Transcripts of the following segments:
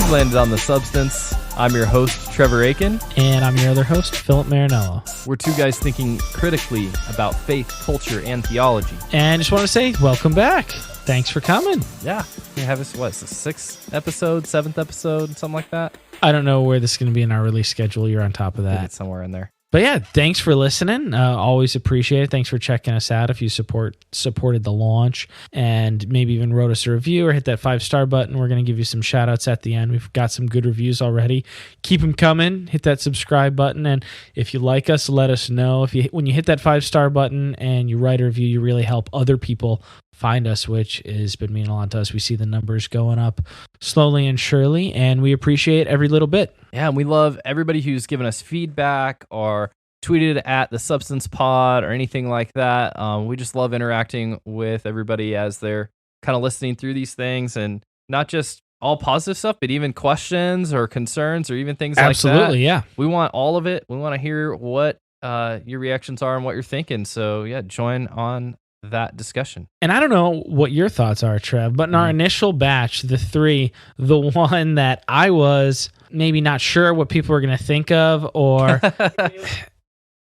You've landed on The Substance. I'm your host, Trevor Aiken. And I'm your other host, Philip Marinello. We're two guys thinking critically about faith, culture, and theology. And just want to say, welcome back. Thanks for coming. Yeah. We have this, what, the 6th episode, 7th episode, something like that? I don't know where this is going to be in our release schedule. You're on top of I think that. it's somewhere in there. But yeah, thanks for listening. Always appreciate it. Thanks for checking us out. If you supported the launch and maybe even wrote us a review or hit that 5-star button, we're going to give you some shout outs at the end. We've got some good reviews already. Keep them coming. Hit that subscribe button. And if you like us, let us know. When you hit that 5-star button and you write a review, you really help other people find us, which has been meaning a lot to us. We see the numbers going up slowly and surely, and we appreciate every little bit. Yeah, and we love everybody who's given us feedback or tweeted at the Substance Pod or anything like that. We just love interacting with everybody as they're kind of listening through these things, and not just all positive stuff, but even questions or concerns or even things like that. Absolutely, yeah. We want all of it. We want to hear what your reactions are and what you're thinking. So yeah, join on that discussion. And I don't know what your thoughts are, Trev, but in our initial batch, the 3, the one that I was maybe not sure what people were going to think of, or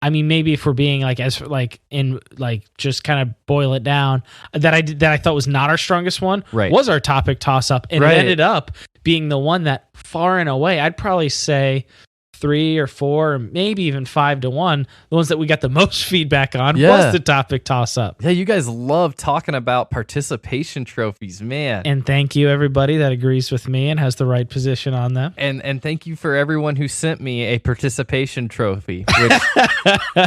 I mean, maybe if we're being just kind of boil it down, that I thought was not our strongest one, right, was our topic toss up, and right, it ended up being the one that far and away, I'd probably say 3 or 4, or maybe even 5 to 1, the ones that we got the most feedback on was the topic toss up. Yeah, you guys love talking about participation trophies, man. And thank you everybody that agrees with me and has the right position on them. And thank you for everyone who sent me a participation trophy, which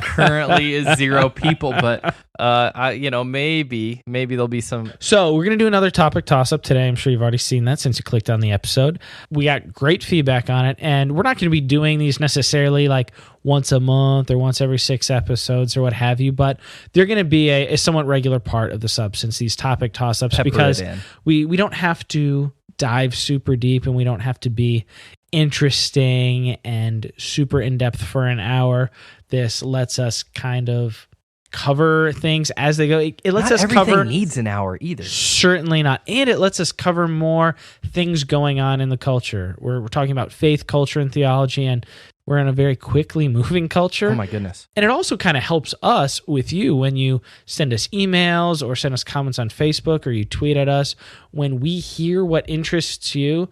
currently is 0 people, but maybe there'll be some. So we're going to do another topic toss up today. I'm sure you've already seen that since you clicked on the episode. We got great feedback on it, and we're not going to be doing these necessarily like once a month or once every 6 episodes or what have you, but they're going to be a somewhat regular part of the Substance, these topic toss-ups, because we don't have to dive super deep, and we don't have to be interesting and super in-depth for an hour. This lets us kind of cover things as they go. It lets not us everything cover needs an hour either. Certainly not. And it lets us cover more things going on in the culture. We're talking about faith, culture, and theology, and we're in a very quickly moving culture. Oh my goodness. And it also kind of helps us with you when you send us emails or send us comments on Facebook or you tweet at us. When we hear what interests you,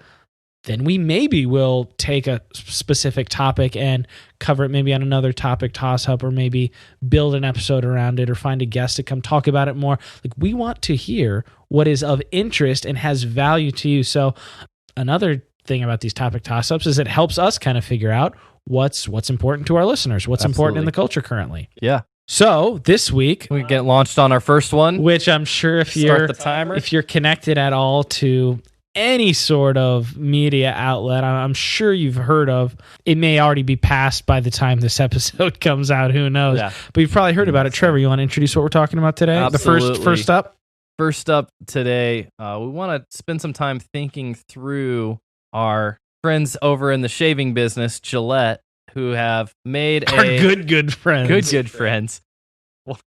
then we maybe will take a specific topic and cover it maybe on another topic toss-up, or maybe build an episode around it, or find a guest to come talk about it more. Like, we want to hear what is of interest and has value to you. So another thing about these topic toss-ups is it helps us kind of figure out what's important to our listeners, what's important in the culture currently. Yeah. So this week we get launched on our first one, which I'm sure if you're connected at all to any sort of media outlet, I'm sure you've heard of. It may already be past by the time this episode comes out. Who knows? Yeah. But you've probably heard about it. Trevor, you want to introduce what we're talking about today? Absolutely. The first up? First up today, we want to spend some time thinking through our friends over in the shaving business, Gillette, who have made our good friends. Good friends.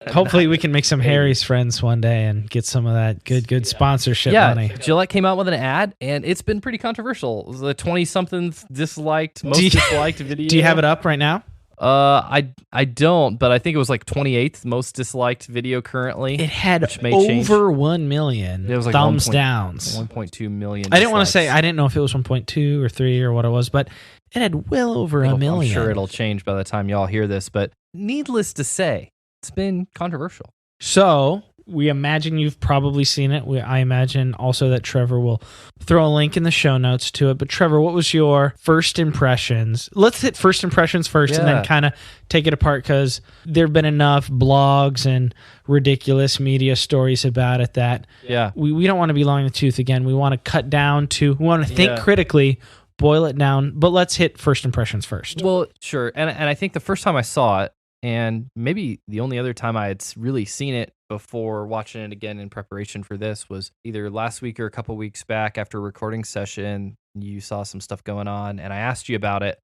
Hopefully we can make some Harry's friends one day and get some of that good sponsorship money. Gillette came out with an ad, and it's been pretty controversial. The 20-somethings most disliked video. Do you have it up right now? I don't, but I think it was like 28th most disliked video currently. It had over 1 million thumbs downs. 1.2 million. I didn't want to say, I didn't know if it was 1.2 or 3 or what it was, but it had well over a million. I'm sure it'll change by the time y'all hear this, but needless to say, it's been controversial. So we imagine you've probably seen it. I imagine also that Trevor will throw a link in the show notes to it. But Trevor, what was your first impressions? Let's hit first impressions first and then kind of take it apart, because there have been enough blogs and ridiculous media stories about it that we don't want to be long in the tooth again. We want to cut down to, we want to think critically, boil it down, but let's hit first impressions first. Well, sure. And I think the first time I saw it, and maybe the only other time I had really seen it before watching it again in preparation for this, was either last week or a couple weeks back after a recording session. You saw some stuff going on, and I asked you about it.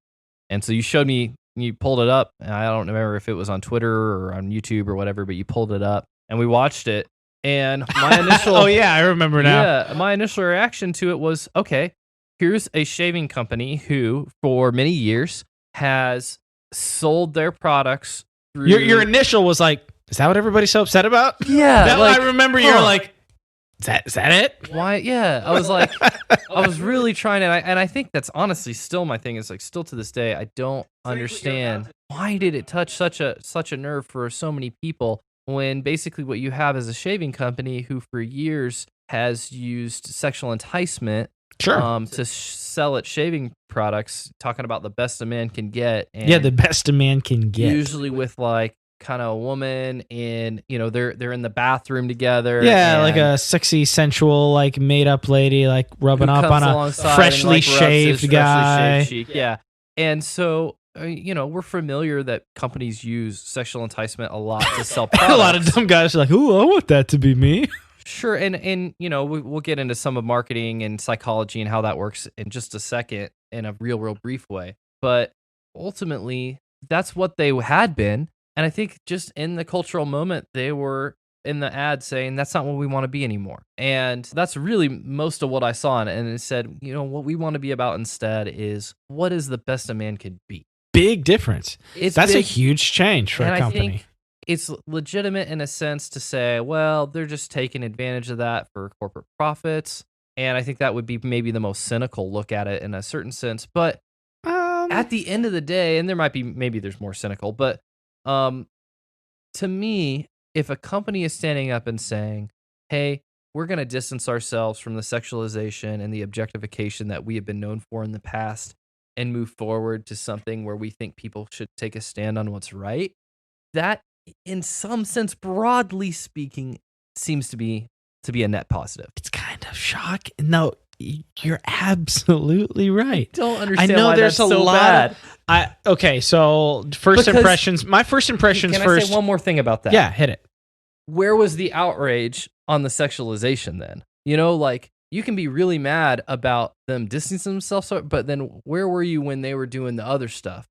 And so you showed me, you pulled it up, and I don't remember if it was on Twitter or on YouTube or whatever, but you pulled it up, and we watched it. And my initial... Oh, yeah, I remember now. Yeah, my initial reaction to it was, okay, here's a shaving company who, for many years, has sold their products through. Your initial was like, is that what everybody's so upset about? Yeah, I remember you're like, is that it? Why? Yeah, I was like, I was really trying to, and I think that's honestly still my thing. Is like, still to this day, I don't understand why did it touch such a nerve for so many people when basically what you have is a shaving company who for years has used sexual enticement to sell its shaving products, talking about the best a man can get. And yeah, the best a man can get. Usually with like kind of a woman in, they're in the bathroom together. Yeah, like a sexy, sensual, like made up lady, like rubbing up on a freshly shaved guy. Yeah. And so, we're familiar that companies use sexual enticement a lot to sell products. A lot of dumb guys are like, ooh, I want that to be me. Sure. And we'll get into some of marketing and psychology and how that works in just a second in a real brief way. But ultimately, that's what they had been. And I think just in the cultural moment, they were in the ad saying, that's not what we want to be anymore. And that's really most of what I saw in it. And it said, what we want to be about instead is what is the best a man could be. Big difference. That's a huge change for a company. I think it's legitimate in a sense to say, well, they're just taking advantage of that for corporate profits. And I think that would be maybe the most cynical look at it in a certain sense. But at the end of the day, and maybe there's more cynical, but to me, if a company is standing up and saying, hey, we're going to distance ourselves from the sexualization and the objectification that we have been known for in the past and move forward to something where we think people should take a stand on what's right, that in some sense, broadly speaking, seems to be a net positive. It's kind of shocking. No, you're absolutely right. I don't understand I know why there's that's a so lot. bad. Okay, so impressions. My first impressions Can first. I say one more thing about that? Yeah, hit it. Where was the outrage on the sexualization then? Like you can be really mad about them distancing themselves, but then where were you when they were doing the other stuff?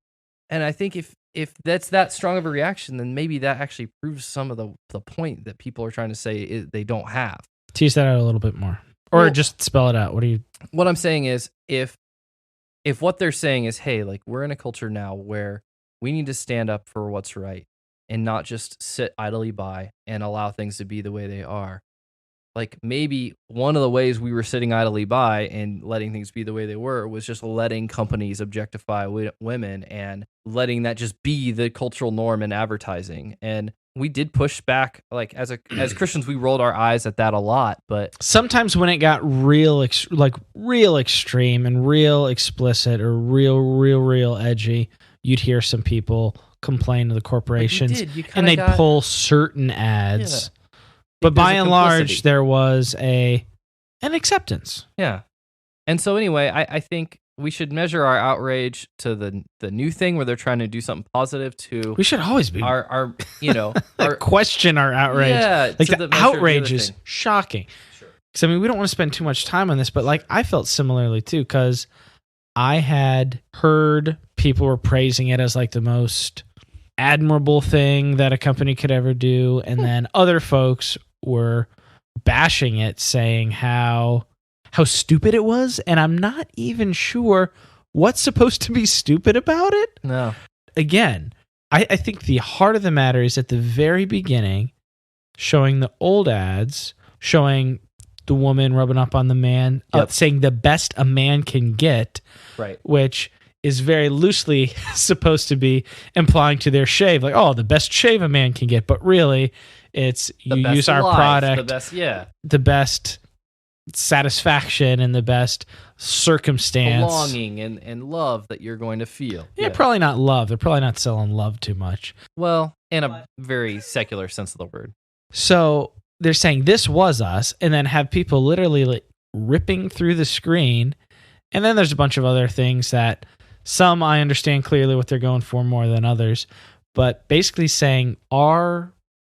And I think if that's that strong of a reaction, then maybe that actually proves some of the point that people are trying to say they don't have. Tease that out a little bit more. Or just spell it out. What I'm saying is if what they're saying is, hey, like we're in a culture now where we need to stand up for what's right and not just sit idly by and allow things to be the way they are. Like maybe one of the ways we were sitting idly by and letting things be the way they were was just letting companies objectify women and letting that just be the cultural norm in advertising. And we did push back, like as Christians, we rolled our eyes at that a lot. But sometimes when it got real extreme and real explicit or real edgy, you'd hear some people complain to the corporations and they'd pull certain ads. Yeah. But by and large, there was an acceptance. Yeah. And so anyway, I think we should measure our outrage to the new thing where they're trying to do something positive to. We should always be our question our outrage. Yeah. Like the outrage is shocking. Sure. Because we don't want to spend too much time on this, but like I felt similarly too, because I had heard people were praising it as like the most admirable thing that a company could ever do, and then other folks were bashing it, saying how stupid it was, and I'm not even sure what's supposed to be stupid about it. No. Again, I think the heart of the matter is at the very beginning, showing the old ads, showing the woman rubbing up on the man, saying the best a man can get, right? Which is very loosely supposed to be implying to their shave, like, oh, the best shave a man can get, but really, it's you use our product, the best satisfaction and the best circumstance, belonging and love that you're going to feel. Yeah, probably not love. They're probably not selling love too much. Well, in a very secular sense of the word. So they're saying this was us, and then have people literally like ripping through the screen, and then there's a bunch of other things that some I understand clearly what they're going for more than others, but basically saying our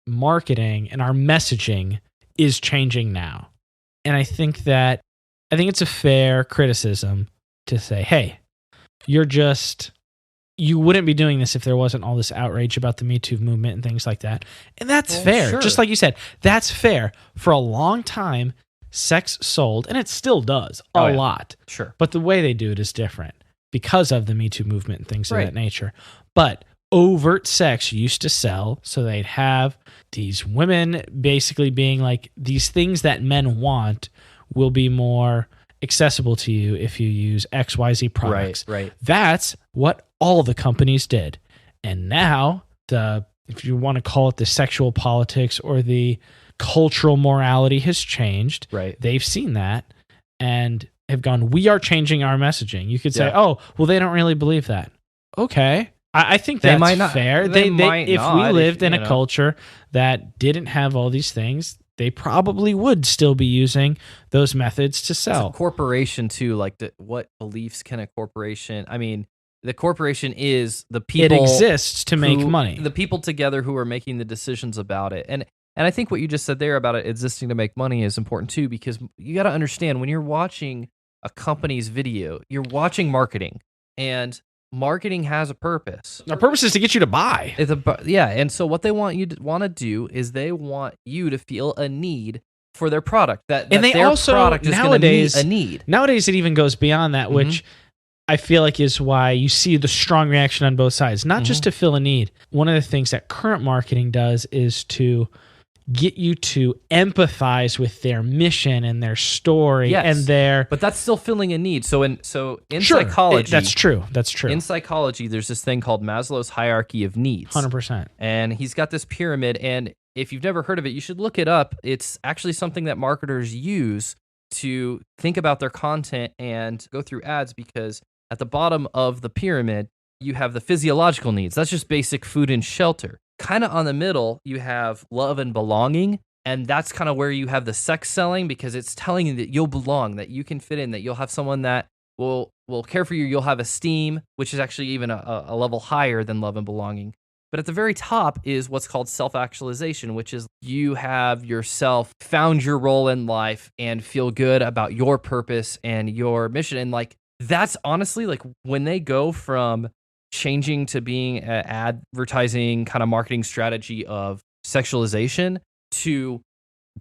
marketing and our messaging is changing now. And I think it's a fair criticism to say, hey, you wouldn't be doing this if there wasn't all this outrage about the Me Too movement and things like that. And that's fair. Sure. Just like you said, that's fair. For a long time, sex sold, and it still does a lot. Sure. But the way they do it is different because of the Me Too movement and things of that nature. But overt sex used to sell, so they'd have these women basically being like, these things that men want will be more accessible to you if you use XYZ products. Right. That's what all the companies did. And now, if you want to call it the sexual politics or the cultural morality has changed. Right. They've seen that and have gone, we are changing our messaging. You could say, oh, well, they don't really believe that. Okay. I think that's might not, fair. They if we lived in a culture that didn't have all these things, they probably would still be using those methods to sell. It's a corporation too, like what beliefs can a corporation, I mean, the corporation is the people. It exists to make money. The people together who are making the decisions about it. And I think what you just said there about it existing to make money is important too, because you got to understand when you're watching a company's video, you're watching marketing, and marketing has a purpose. Our purpose is to get you to buy. And so what they want to do is they want you to feel a need for their product. That and they their also product is nowadays a need. Nowadays, it even goes beyond that, which I feel like is why you see the strong reaction on both sides, not just to fill a need. One of the things that current marketing does is to get you to empathize with their mission and their story and their. But that's still filling a need. So in psychology, that's true. That's true. In psychology, there's this thing called Maslow's hierarchy of needs. 100%. And he's got this pyramid, and if you've never heard of it, you should look it up. It's actually something that marketers use to think about their content and go through ads, because at the bottom of the pyramid, you have the physiological needs. That's just basic food and shelter. Kind of on the middle, you have love and belonging, and that's kind of where you have the sex selling, because it's telling you that you'll belong, that you can fit in, that you'll have someone that will care for you. You'll have esteem, which is actually even a level higher than love and belonging. But at the very top is what's called self-actualization, which is you have yourself found your role in life and feel good about your purpose and your mission. And like, that's honestly like when they go from changing to being an advertising kind of marketing strategy of sexualization to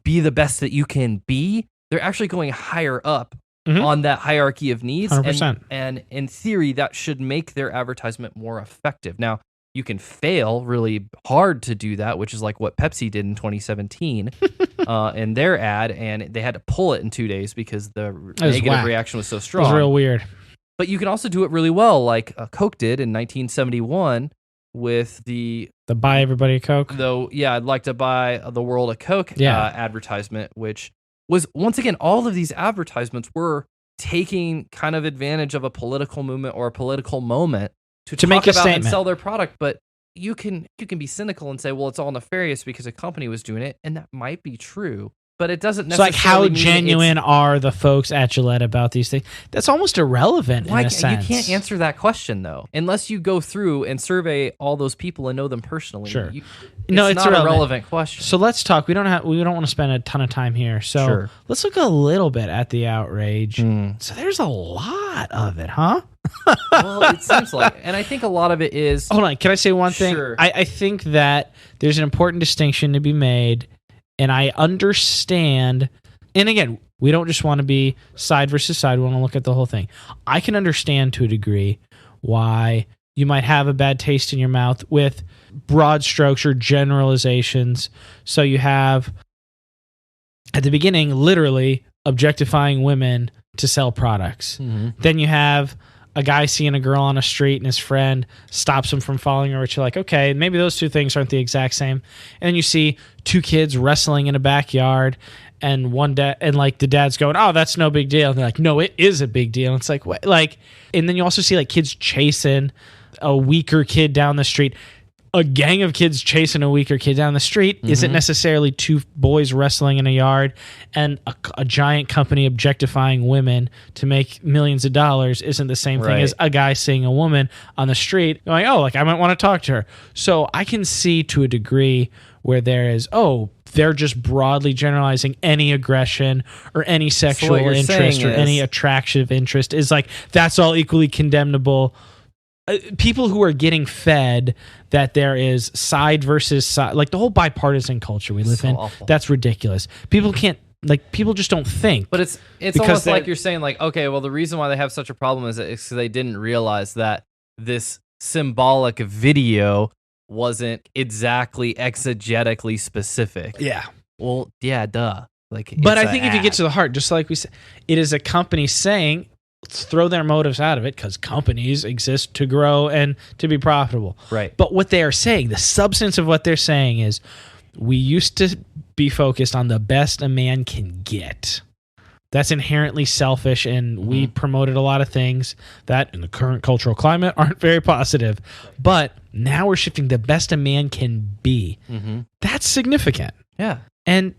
be the best that you can be, they're actually going higher up on that hierarchy of needs. 100%. And in theory, that should make their advertisement more effective. Now, you can fail really hard to do that, which is like what Pepsi did in 2017 in their ad, and they had to pull it in 2 days because the negative reaction was so strong. It was real weird. But you can also do it really well, like Coke did in 1971 with the buy everybody a Coke. Though, yeah, I'd like to buy the world a Coke advertisement, which was, once again, all of these advertisements were taking kind of advantage of a political movement or a political moment to talk make a about statement and sell their product. But you can be cynical and say, well, it's all nefarious because a company was doing it, and that might be true. But it doesn't necessarily mean how genuine are the folks at Gillette about these things? That's almost irrelevant in a sense. You can't answer that question, though, unless you go through and survey all those people and know them personally. Sure. It's not a relevant question. So let's talk. We don't want to spend a ton of time here. So let's look a little bit at the outrage. So there's a lot of it, huh? Well, it seems like, and I think a lot of it is. Hold on. Can I say one thing? Sure. I think that there's an important distinction to be made. And I understand, and again, we don't just want to be side versus side. We want to look at the whole thing. I can understand to a degree why you might have a bad taste in your mouth with broad strokes or generalizations. So you have, at the beginning, literally objectifying women to sell products. Then you have a guy seeing a girl on a street and his friend stops him from following her, which you're like, okay, maybe those two things aren't the exact same. And then you see two kids wrestling in a backyard, and the dad's going, oh, that's no big deal. And they're like, no, it is a big deal. And it's like, what? Like, and then you also see like kids chasing a weaker kid down the street. A gang of kids chasing a weaker kid down the street isn't necessarily two boys wrestling in a yard, and a giant company objectifying women to make millions of dollars isn't the same thing as a guy seeing a woman on the street going, oh, like I might want to talk to her. So I can see to a degree where there is, they're just broadly generalizing any aggression or any sexual interest or any attractive interest is like, that's all equally condemnable. People who are getting fed that there is side versus side, like the whole bipartisan culture we live in, awful. that's ridiculous. People can't Like, people just don't think. But it's Because almost they're- like you're saying, like, okay, well, the reason why they have such a problem is that it's 'cause they didn't realize that this symbolic video wasn't exactly exegetically specific. Yeah. Well, yeah, duh. Like, But it's I think if you get to the heart, just like we said, it is a company saying, let's throw their motives out of it, because companies exist to grow and to be profitable. right, But what they are saying, the substance of what they're saying is, we used to be focused on the best a man can get. That's inherently selfish, and we promoted a lot of things that in the current cultural climate aren't very positive. But now we're shifting the best a man can be. That's significant. yeah. And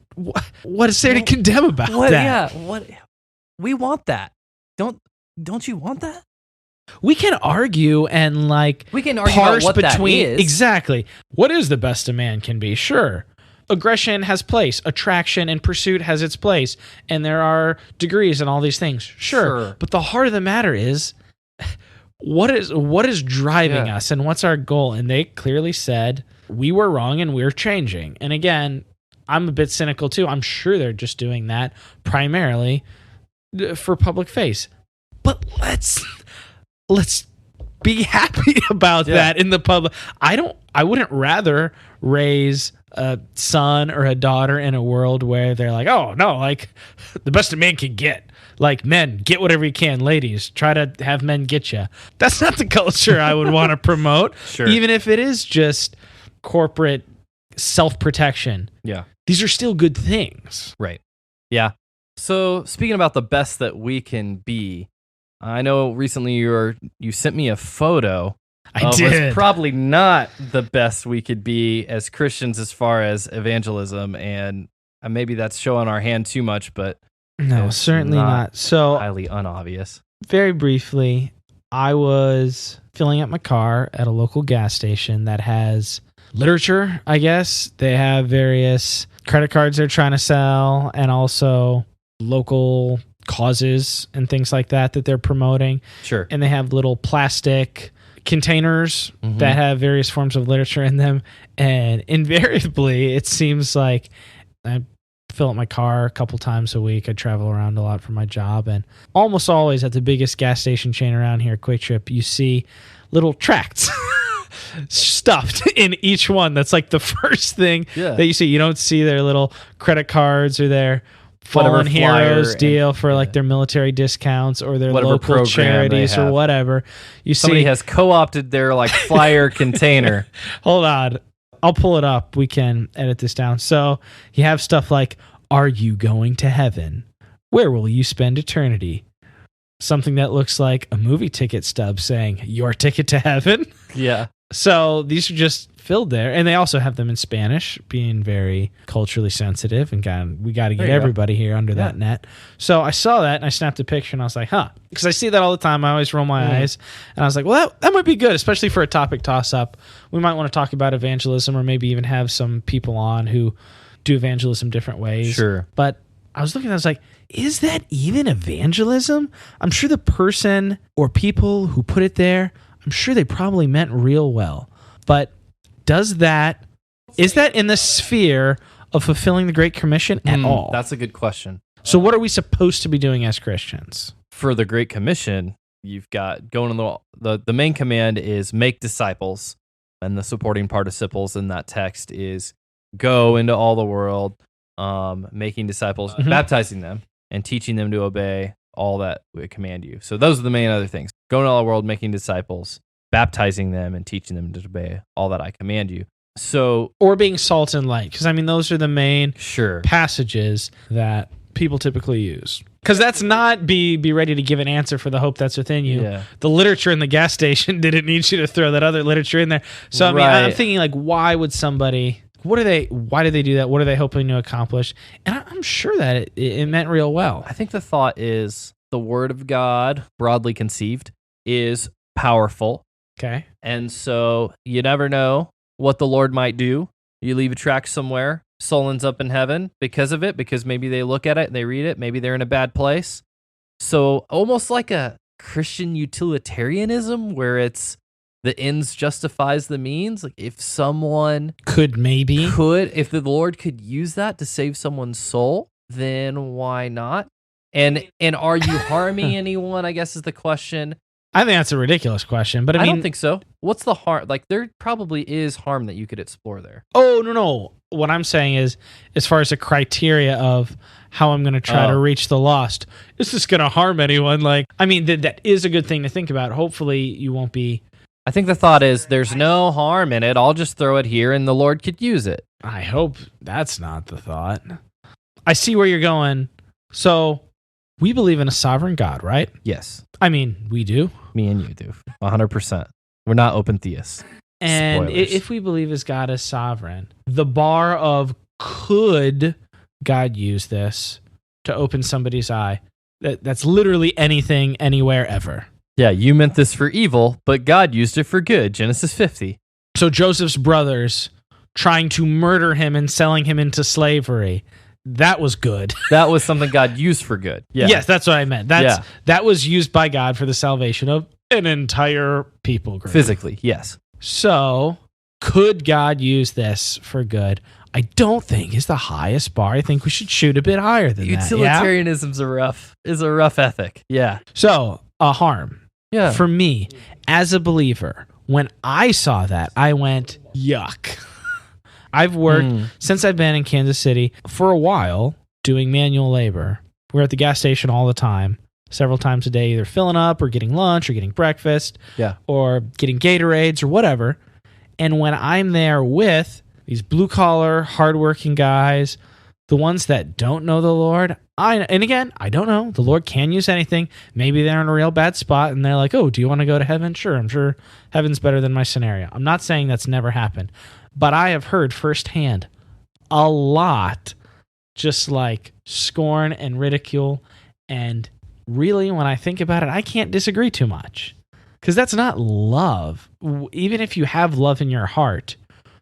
what is there to condemn about What? that? Yeah, what? We want that. Don't you want that? We can argue and like We can argue about parse what that between is. exactly what is the best a man can be. Sure, aggression has place, attraction and pursuit has its place, and there are degrees and all these things. Sure. But the heart of the matter is, what is driving us, and what's our goal? And they clearly said we were wrong and we're changing. And again, I'm a bit cynical too. I'm sure they're just doing that primarily for public face. But let's be happy about that in the public. I wouldn't rather raise a son or a daughter in a world where they're like, oh no, like the best a man can get. Like, men, get whatever you can. Ladies, try to have men get you. That's not the culture I would want to promote. Sure. Even if it is just corporate self-protection. Yeah. These are still good things. Right. Yeah. So speaking about the best that we can be, I know recently you sent me a photo. I of did. what's probably not the best we could be as Christians as far as evangelism, and maybe that's showing our hand too much, but No, it's certainly not. So, highly unobvious. very briefly, I was filling up my car at a local gas station that has literature, I guess. They have various credit cards they're trying to sell, and also local causes and things like that they're promoting. Sure. And they have little plastic containers that have various forms of literature in them. And invariably, it seems like I fill up my car a couple times a week. I travel around a lot for my job, and almost always at the biggest gas station chain around here, Quick Trip, you see little tracts stuffed in each one. That's like the first thing that you see. You don't see their little credit cards or their Fallen Heroes deal for like their military discounts or their Whatever local program charities they or have. whatever. You Somebody see, has co-opted their like flyer container. hold on, I'll pull it up. We can edit this down. So you have stuff like, are you going to heaven? Where will you spend eternity? Something that looks like a movie ticket stub saying, your ticket to heaven. Yeah. So these are just filled there. And they also have them in Spanish, being very culturally sensitive. And we got to get everybody here under that net. So I saw that and I snapped a picture and I was like, huh. Because I see that all the time. I always roll my eyes. And I was like, well, that might be good, especially for a topic toss-up. We might want to talk about evangelism, or maybe even have some people on who do evangelism different ways. Sure. But I was looking, I was like, is that even evangelism? I'm sure the person or people who put it there, I'm sure they probably meant real well. But is that in the sphere of fulfilling the Great Commission at all? That's a good question. So what are we supposed to be doing as Christians? For the Great Commission, you've got going on the main command is make disciples, and the supporting participles in that text is go into all the world, making disciples, baptizing them, and teaching them to obey all that we command you. So those are the main other things. Go into all the world, making disciples, baptizing them, and teaching them to obey all that I command you. So, or being salt and light, because I mean those are the main passages that people typically use. Because that's not be ready to give an answer for the hope that's within you. Yeah. The literature in the gas station didn't need you to throw that other literature in there. So I mean, I'm thinking like, why would somebody? Why do they do that? What are they hoping to accomplish? And I'm sure that it meant real well. I think the thought is the Word of God, broadly conceived, is powerful. Okay. And so you never know what the Lord might do. You leave a tract somewhere, soul ends up in heaven because of it, because maybe they look at it and they read it, maybe they're in a bad place. So almost like a Christian utilitarianism where it's the ends justifies the means. Like if someone if the Lord could use that to save someone's soul, then why not? And are you harming anyone, I guess is the question. I think that's a ridiculous question, but I mean, don't think so. What's the harm? Like, there probably is harm that you could explore there. oh, no. What I'm saying is, as far as the criteria of how I'm going to try to reach the lost, is this going to harm anyone? Like, I mean, that is a good thing to think about. Hopefully you won't be. I think the thought is there's no harm in it. I'll just throw it here and the Lord could use it. I hope that's not the thought. I see where you're going. So we believe in a sovereign God, right? Yes. I mean, we do. Me and you do. 100%. We're not open theists. And Spoilers. if we believe as God is sovereign, the bar of could God use this to open somebody's eye, that's literally anything, anywhere, ever. Yeah, you meant this for evil, but God used it for good. Genesis 50. So Joseph's brothers trying to murder him and selling him into slavery, that was good. That was something God used for good. Yeah. Yes, that's what I meant. That was used by God for the salvation of an entire people group. Physically, yes. So, could God use this for good? I don't think is the highest bar. I think we should shoot a bit higher than that. Utilitarianism's a rough ethic. Yeah. So, a harm. Yeah. For me, as a believer, when I saw that, I went, yuck. I've worked since I've been in Kansas City for a while doing manual labor. We're at the gas station all the time, several times a day, either filling up or getting lunch or getting breakfast or getting Gatorades or whatever. And when I'm there with these blue-collar, hardworking guys, the ones that don't know the Lord, and again, I don't know. The Lord can use anything. Maybe they're in a real bad spot and they're like, oh, do you want to go to heaven? Sure, I'm sure heaven's better than my scenario. I'm not saying that's never happened. But I have heard firsthand a lot just like scorn and ridicule. And really, when I think about it, I can't disagree too much. Because that's not love. Even if you have love in your heart,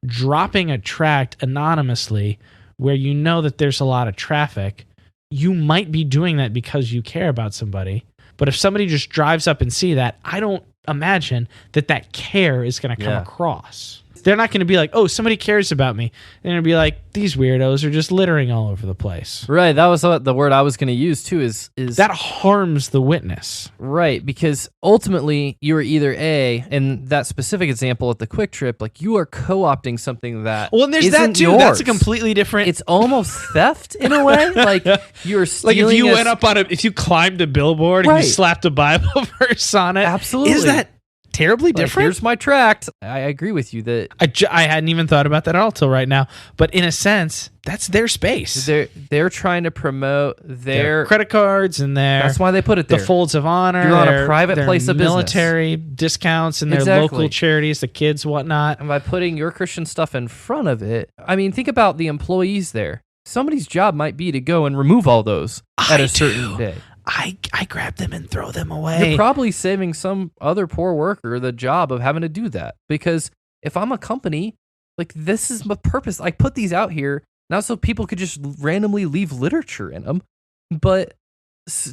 dropping a tract anonymously where you know that there's a lot of traffic, you might be doing that because you care about somebody. But if somebody just drives up and see that, I don't imagine that care is going to come across. They're not going to be like, oh, somebody cares about me. They're going to be like, these weirdos are just littering all over the place. Right. That was the word I was going to use too is that harms the witness. Right. Because ultimately you are either in that specific example at the Quick Trip, like you are co-opting something that well, and there's isn't that too. Yours. That's a completely different. It's almost theft in a way. Like you're stealing. Like if you went up on if you climbed a billboard and you slapped a Bible verse on it. Absolutely. Is that terribly different? Here's my tract. I agree with you that I hadn't even thought about that at all till right now. But in a sense, that's their space. They're trying to promote their credit cards and that's why they put it there. The folds of honor. You're on a private place of military discounts and their local charities, the kids, whatnot. And by putting your Christian stuff in front of it, I mean, think about the employees there. Somebody's job might be to go and remove all those at a certain day. I grab them and throw them away. You're probably saving some other poor worker the job of having to do that. Because if I'm a company, like this is my purpose. I put these out here not so people could just randomly leave literature in them, but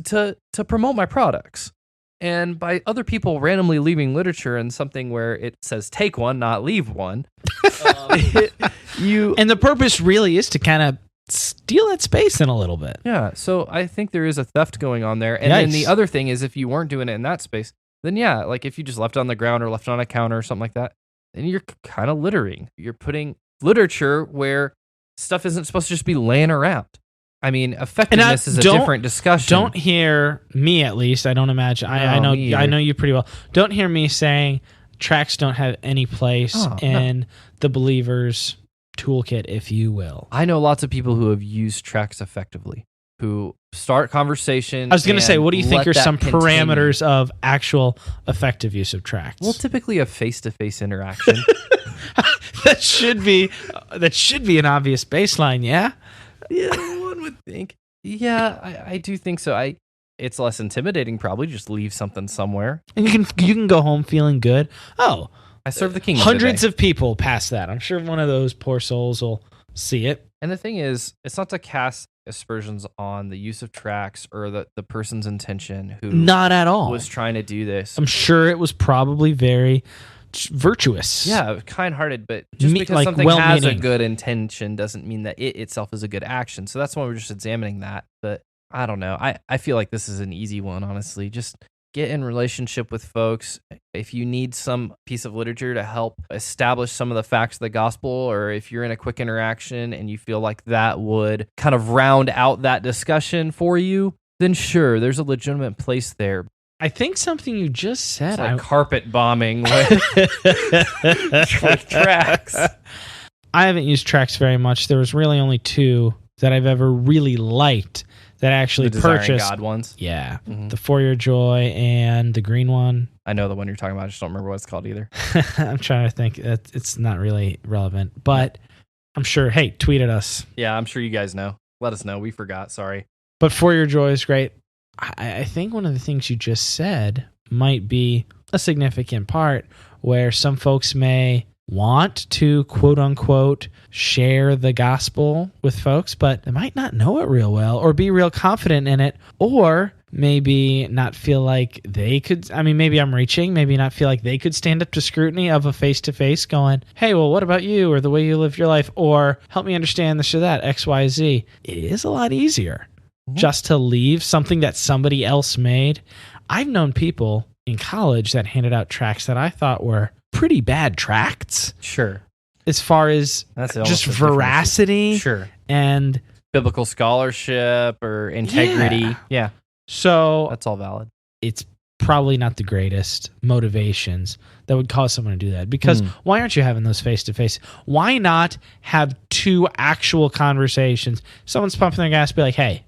to promote my products. And by other people randomly leaving literature in something where it says take one, not leave one, and the purpose really is to kind of steal that space in a little bit. Yeah, so I think there is a theft going on there. And then the other thing is if you weren't doing it in that space, then yeah, like if you just left it on the ground or left it on a counter or something like that, then you're kind of littering. You're putting literature where stuff isn't supposed to just be laying around. I mean, effectiveness is a different discussion. Don't hear me, at least. I don't imagine. I know you pretty well. Don't hear me saying tracts don't have any place in the believer's toolkit, if you will. I know lots of people who have used tracts effectively, who start conversation. I was going to say, what do you think are some parameters of actual effective use of tracts? Well, typically a face-to-face interaction. that should be an obvious baseline, yeah? Yeah, one would think. Yeah, I do think so. It's less intimidating, probably. Just leave something somewhere. And you can go home feeling good. Oh, I serve the kingdom. Hundreds of people pass that. I'm sure one of those poor souls will see it. And the thing is, it's not to cast aspersions on the use of tracts or the person's intention who not at all was trying to do this. I'm sure it was probably very virtuous. Yeah, kind-hearted, but just because like something has a well-meaning. good intention doesn't mean that it itself is a good action. So that's why we're just examining that. But I don't know. I feel like this is an easy one, honestly. Just get in relationship with folks. If you need some piece of literature to help establish some of the facts of the gospel, or if you're in a quick interaction and you feel like that would kind of round out that discussion for you, then sure, there's a legitimate place there. I think something you just said. It's like carpet bombing with Tracts. I haven't used Tracts very much. There was really only 2 that I've ever really liked that I actually The Desiring purchased. God ones. Yeah. The For Your Joy and the green one. I know the one you're talking about. I just don't remember what it's called either. I'm trying to think. It's not really relevant, but I'm sure. Hey, tweet at us. Yeah, I'm sure you guys know. Let us know. We forgot. Sorry. But For Your Joy is great. I think one of the things you just said might be a significant part where some folks may want to, quote unquote, share the gospel with folks, but they might not know it real well or be real confident in it, or maybe not feel like they could. I mean, maybe I'm reaching, maybe not feel like they could stand up to scrutiny of a face-to-face going, hey, well, what about you, or the way you live your life, or help me understand this or that, X, Y, Z. It is a lot easier just to leave something that somebody else made. I've known people in college that handed out tracts that I thought were pretty bad tracts. Sure. As far as just veracity. Sure. And biblical scholarship or integrity. Yeah. So that's all valid. It's probably not the greatest motivations that would cause someone to do that, because why aren't you having those face-to-face? Why not have 2 actual conversations? Someone's pumping their gas, be like, hey,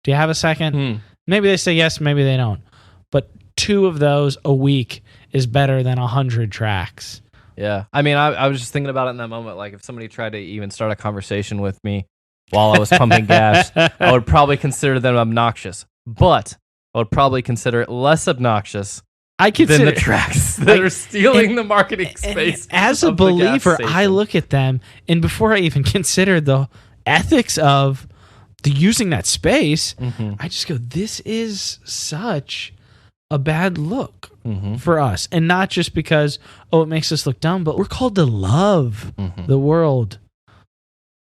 do you have a second? Maybe they say yes, maybe they don't. But 2 of those a week is better than 100 tracts. Yeah. I mean, I was just thinking about it in that moment. Like, if somebody tried to even start a conversation with me while I was pumping gas, I would probably consider them obnoxious. But I would probably consider it less obnoxious than the tracts that are stealing the marketing space. As a believer, I look at them, and before I even consider the ethics of using that space, I just go, this is such a bad look for us. And not just because, it makes us look dumb, but we're called to love the world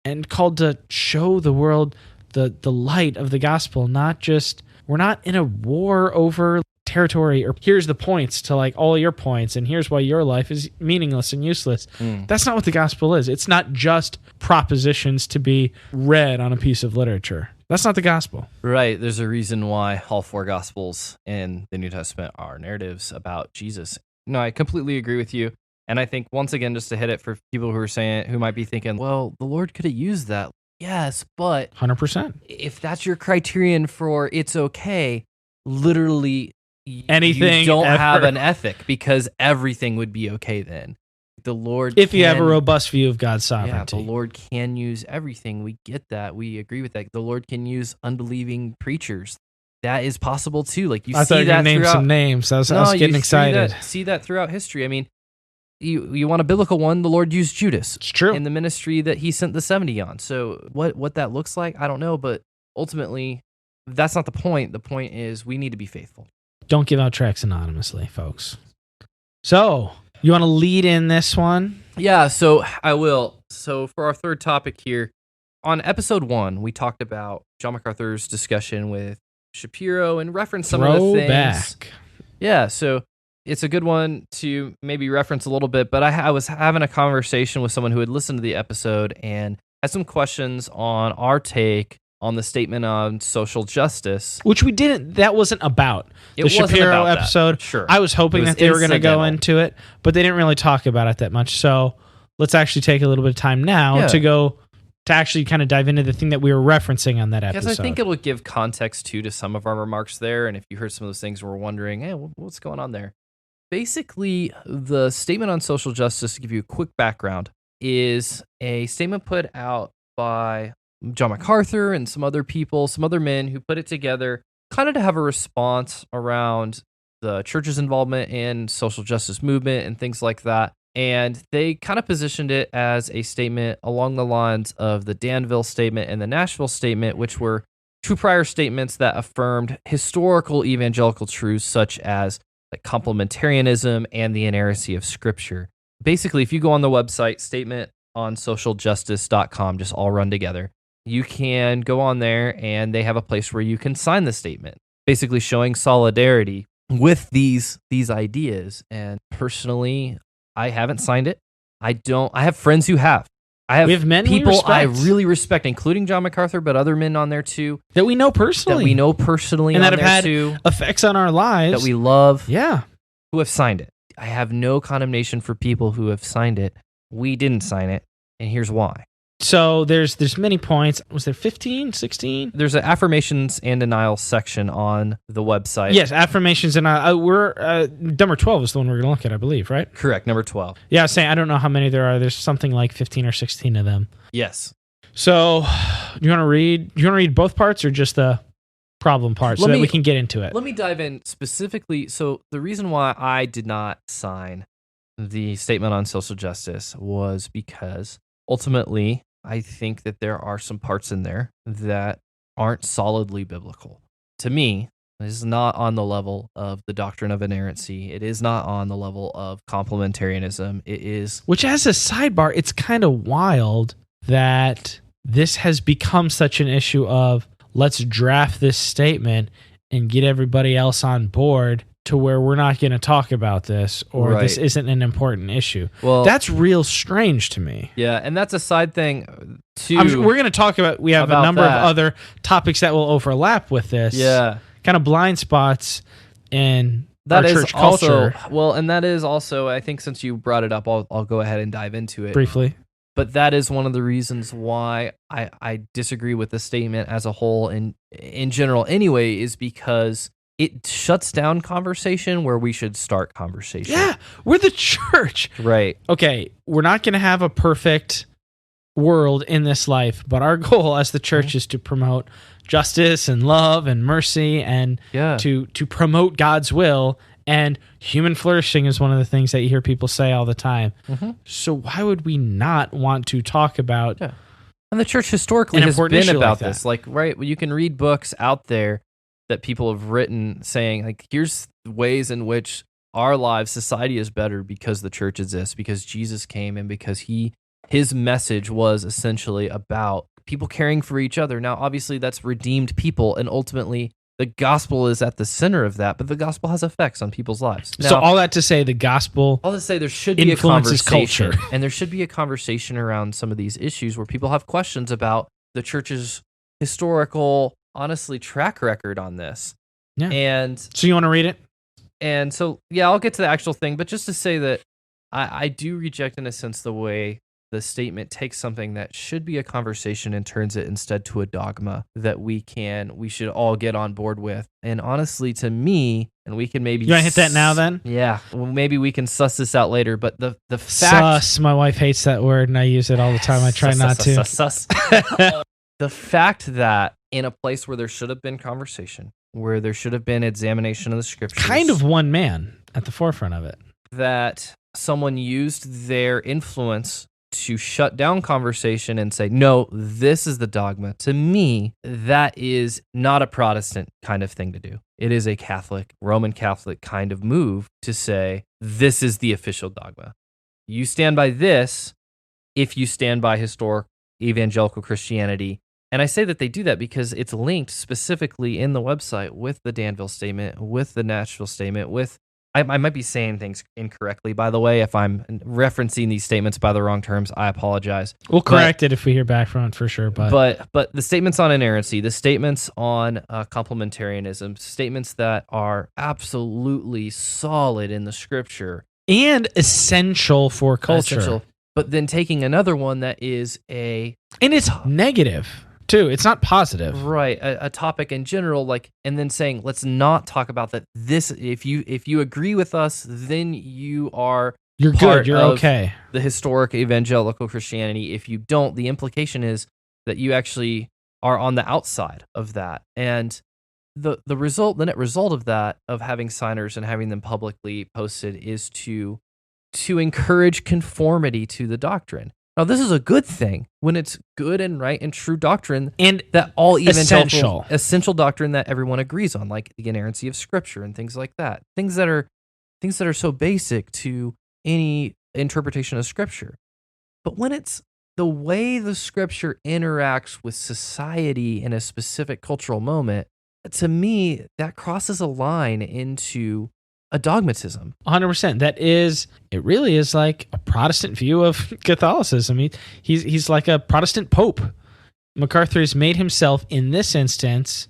and called to show the world the light of the gospel. Not just, we're not in a war over territory, or here's the points to like all your points, and here's why your life is meaningless and useless. That's not what the gospel is. It's not just propositions to be read on a piece of literature. That's not the gospel. Right. There's a reason why all 4 gospels in the New Testament are narratives about Jesus. No, I completely agree with you. And I think, once again, just to hit it for people who might be thinking, well, the Lord could have used that. Yes, but 100%. If that's your criterion for it's okay, literally anything you don't ever have an ethic, because everything would be okay then. The Lord, if you have a robust view of God's sovereignty. Yeah, the Lord can use everything. We get that. We agree with that. The Lord can use unbelieving preachers. That is possible too. Like, I thought you could name some names. I was getting excited. See that throughout history. I mean, you want a biblical one? The Lord used Judas. It's true. In the ministry that He sent the 70 on. So what that looks like, I don't know. But ultimately, that's not the point. The point is we need to be faithful. Don't give out tracts anonymously, folks. So, you want to lead in this one? Yeah, so I will. So for our third topic here, on episode 1, we talked about John MacArthur's discussion with Shapiro and referenced some of the things. Yeah, so it's a good one to maybe reference a little bit, but I was having a conversation with someone who had listened to the episode and had some questions on our take on the statement on social justice. Which we didn't, that wasn't about the Shapiro episode. Sure. I was hoping that they were going to go into it, but they didn't really talk about it that much. So let's actually take a little bit of time now to actually kind of dive into the thing that we were referencing on that episode. Because I think it'll give context to some of our remarks there. And if you heard some of those things, we're wondering, hey, what's going on there? Basically, the statement on social justice, to give you a quick background, is a statement put out by John MacArthur and some other people, some other men who put it together kind of to have a response around the church's involvement in social justice movement and things like that. And they kind of positioned it as a statement along the lines of the Danville statement and the Nashville statement, which were 2 prior statements that affirmed historical evangelical truths such as like complementarianism and the inerrancy of Scripture. Basically, if you go on the website, statementonsocialjustice.com, just all run together, you can go on there and they have a place where you can sign the statement, basically showing solidarity with these ideas. And personally, I haven't signed it. I have friends who have. We have men people I really respect, including John MacArthur, but other men on there too. That we know personally. And that have had effects on our lives. That we love. Yeah. Who have signed it. I have no condemnation for people who have signed it. We didn't sign it, and here's why. So there's many points. Was there 15, 16? There's an affirmations and denials section on the website. Yes, affirmations and number 12 is the one we're going to look at, I believe, right? Correct, number 12. Yeah, I was saying I don't know how many there are. There's something like 15 or 16 of them. Yes. So you want to read both parts or just the problem part that we can get into it? Let me dive in specifically. So the reason why I did not sign the statement on social justice was because ultimately I think that there are some parts in there that aren't solidly biblical. To me, it is not on the level of the doctrine of inerrancy. It is not on the level of complementarianism. It is... Which, as a sidebar, it's kind of wild that this has become such an issue of let's draft this statement and get everybody else on board to where we're not going to talk about this or this isn't an important issue. Well, that's real strange to me. Yeah, and that's a side thing too. We're going to talk about, we have a number of other topics that will overlap with this. Yeah. Kind of blind spots in that our is church culture. Well, and that is also, I think since you brought it up, I'll go ahead and dive into it. Briefly. But that is one of the reasons why I disagree with the statement as a whole and in general anyway, is because it shuts down conversation where we should start conversation. Yeah, we're the church. Right. Okay, we're not going to have a perfect world in this life, but our goal as the church is to promote justice and love and mercy and to promote God's will. And human flourishing is one of the things that you hear people say all the time. Mm-hmm. So why would we not want to talk about... Yeah. And the church historically has been about this. Like, right, you can read books out there that people have written saying, like, here's ways in which our lives, society is better because the church exists, because Jesus came and because his message was essentially about people caring for each other. Now, obviously, that's redeemed people, and ultimately, the gospel is at the center of that, but the gospel has effects on people's lives. Now, so all that to say, the gospel all to say there should be a conversation, and there should be a conversation around some of these issues where people have questions about the church's historical, honestly, track record on this. Yeah. And so you want to read it? And so, yeah, I'll get to the actual thing, but just to say that I do reject, in a sense, the way the statement takes something that should be a conversation and turns it instead to a dogma that we should all get on board with. And honestly, to me, and we can maybe... You want to hit that now then? Yeah. Well, maybe we can suss this out later, but the fact... Suss. My wife hates that word and I use it all the time. I try not to. Suss. The fact that in a place where there should have been conversation, where there should have been examination of the scriptures... Kind of one man at the forefront of it. That someone used their influence to shut down conversation and say, no, this is the dogma. To me, that is not a Protestant kind of thing to do. It is a Catholic, Roman Catholic kind of move to say, this is the official dogma. You stand by this if you stand by historic evangelical Christianity. And I say that they do that because it's linked specifically in the website with the Danville Statement, with the Nashville Statement, with... I might be saying things incorrectly, by the way. If I'm referencing these statements by the wrong terms, I apologize. We'll correct it if we hear back from it for sure. But the statements on inerrancy, the statements on complementarianism, statements that are absolutely solid in the scripture. And essential for culture. But then taking another one that is and it's negative. Too. It's not positive. Right. A topic in general, and then saying, let's not talk about that. This, if you agree with us, then you're good. You're okay. The historic evangelical Christianity. If you don't, the implication is that you actually are on the outside of that. And the net result of that, of having signers and having them publicly posted, is to encourage conformity to the doctrine. Now, this is a good thing when it's good and right and true doctrine, and that all evangelical essential doctrine that everyone agrees on, like the inerrancy of Scripture and things like that. Things that are things that are so basic to any interpretation of Scripture. But when it's the way the Scripture interacts with society in a specific cultural moment, to me, that crosses a line into a dogmatism. 100%. It really is like a Protestant view of Catholicism. He's like a Protestant pope. MacArthur has made himself, in this instance,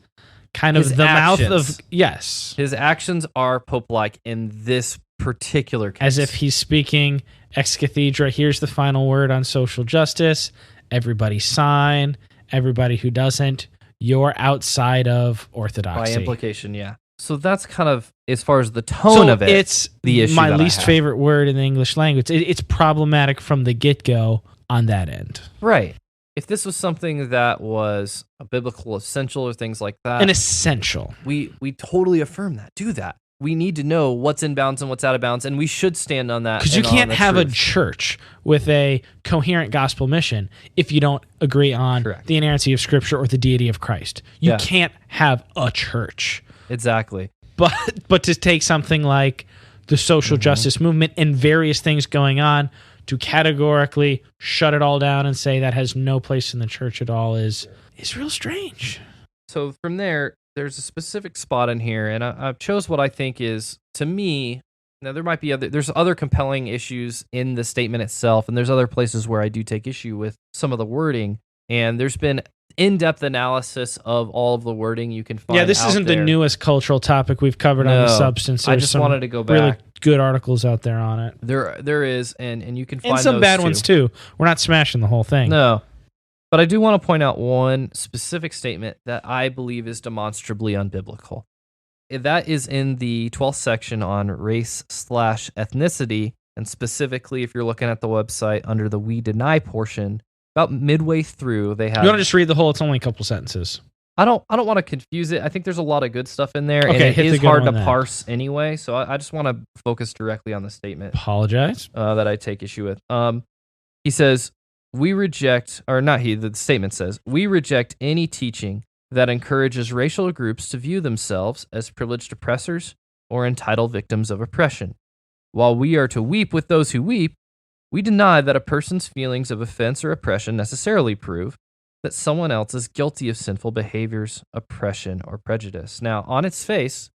kind of the mouth of, yes. His actions are pope-like in this particular case. As if he's speaking ex cathedra, here's the final word on social justice. Everybody sign. Everybody who doesn't, you're outside of orthodoxy. By implication, yeah. So that's kind of, as far as the tone of it, it's the issue my that least favorite word in the English language. It's problematic from the get-go on that end. Right. If this was something that was a biblical essential or things like that, an essential, we totally affirm that. Do that. We need to know what's in bounds and what's out of bounds, and we should stand on that. Because you can't have a church with a coherent gospel mission if you don't agree on the inerrancy of Scripture or the deity of Christ. You can't have a church. Exactly. But to take something like the social justice movement and various things going on to categorically shut it all down and say that has no place in the church at all is real strange. So from there's a specific spot in here, and I chose what I think is, to me, now there might be there's other compelling issues in the statement itself, and there's other places where I do take issue with some of the wording, and there's been in-depth analysis of all of the wording you can find. Yeah, this isn't the newest cultural topic we've covered on the substance. There's I just wanted to go back. Really good articles out there on it. There is, and you can find and some those bad ones too. We're not smashing the whole thing. No, but I do want to point out one specific statement that I believe is demonstrably unbiblical. That is in the 12th section on race/ethnicity, and specifically, if you're looking at the website under the "We Deny" portion. About midway through, they have. You want to just read the whole? It's only a couple sentences. I don't want to confuse it. I think there's a lot of good stuff in there, okay, and it is hard to then. parse anyway. So I just want to focus directly on the statement. Apologize. That I take issue with. He says, "We reject," or not he. The statement says, "We reject any teaching that encourages racial groups to view themselves as privileged oppressors or entitled victims of oppression. While we are to weep with those who weep, we deny that a person's feelings of offense or oppression necessarily prove that someone else is guilty of sinful behaviors, oppression, or prejudice." Now, on its face,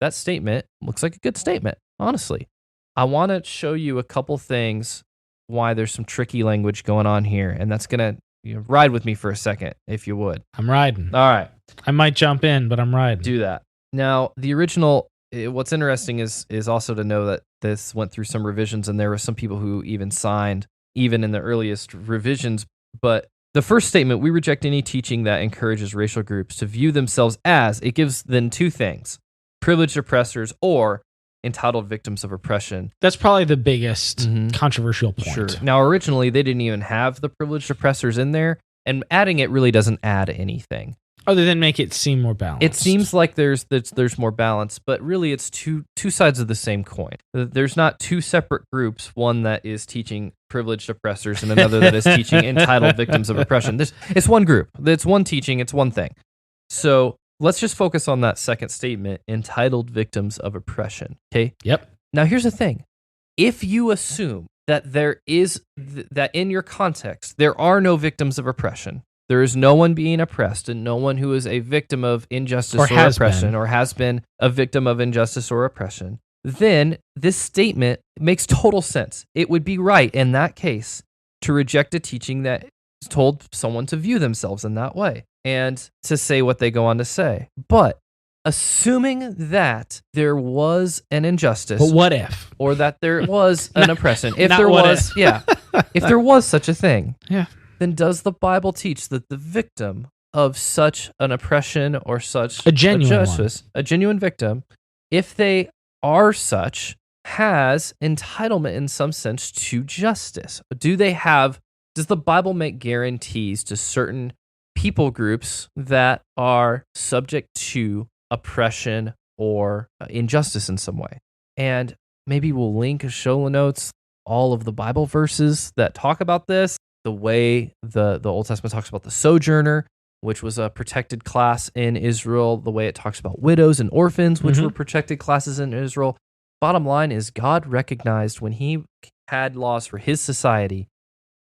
that statement looks like a good statement, honestly. I want to show you a couple things why there's some tricky language going on here, and that's going to ride with me for a second, if you would. I'm riding. All right. I might jump in, but I'm riding. Do that. Now, the original, what's interesting is also to know that this went through some revisions, and there were some people who even signed, even in the earliest revisions. But the first statement, "We reject any teaching that encourages racial groups to view themselves as," it gives then two things: privileged oppressors or entitled victims of oppression. That's probably the biggest controversial point. Sure. Now, originally, they didn't even have the privileged oppressors in there, and adding it really doesn't add anything. Other than make it seem more balanced. It seems like there's more balance, but really it's two sides of the same coin. There's not two separate groups, one that is teaching privileged oppressors and another that is teaching entitled victims of oppression. It's one group. It's one teaching. It's one thing. So let's just focus on that second statement, entitled victims of oppression. Okay? Yep. Now here's the thing. If you assume that there is, that in your context, there are no victims of oppression, there is no one being oppressed and no one who is a victim of injustice or oppression or has been a victim of injustice or oppression, then this statement makes total sense. It would be right in that case to reject a teaching that told someone to view themselves in that way and to say what they go on to say. But assuming that there was an injustice. But what if? Or that there was an oppression. If there was, if there was such a thing. Yeah. Then does the Bible teach that the victim of such an oppression or such a genuine a genuine victim, if they are such, has entitlement in some sense to justice? Does the Bible make guarantees to certain people groups that are subject to oppression or injustice in some way? And maybe we'll link, show the notes, all of the Bible verses that talk about this. The way the Old Testament talks about the sojourner, which was a protected class in Israel, the way it talks about widows and orphans, which were protected classes in Israel. bottom line is God recognized when he had laws for his society,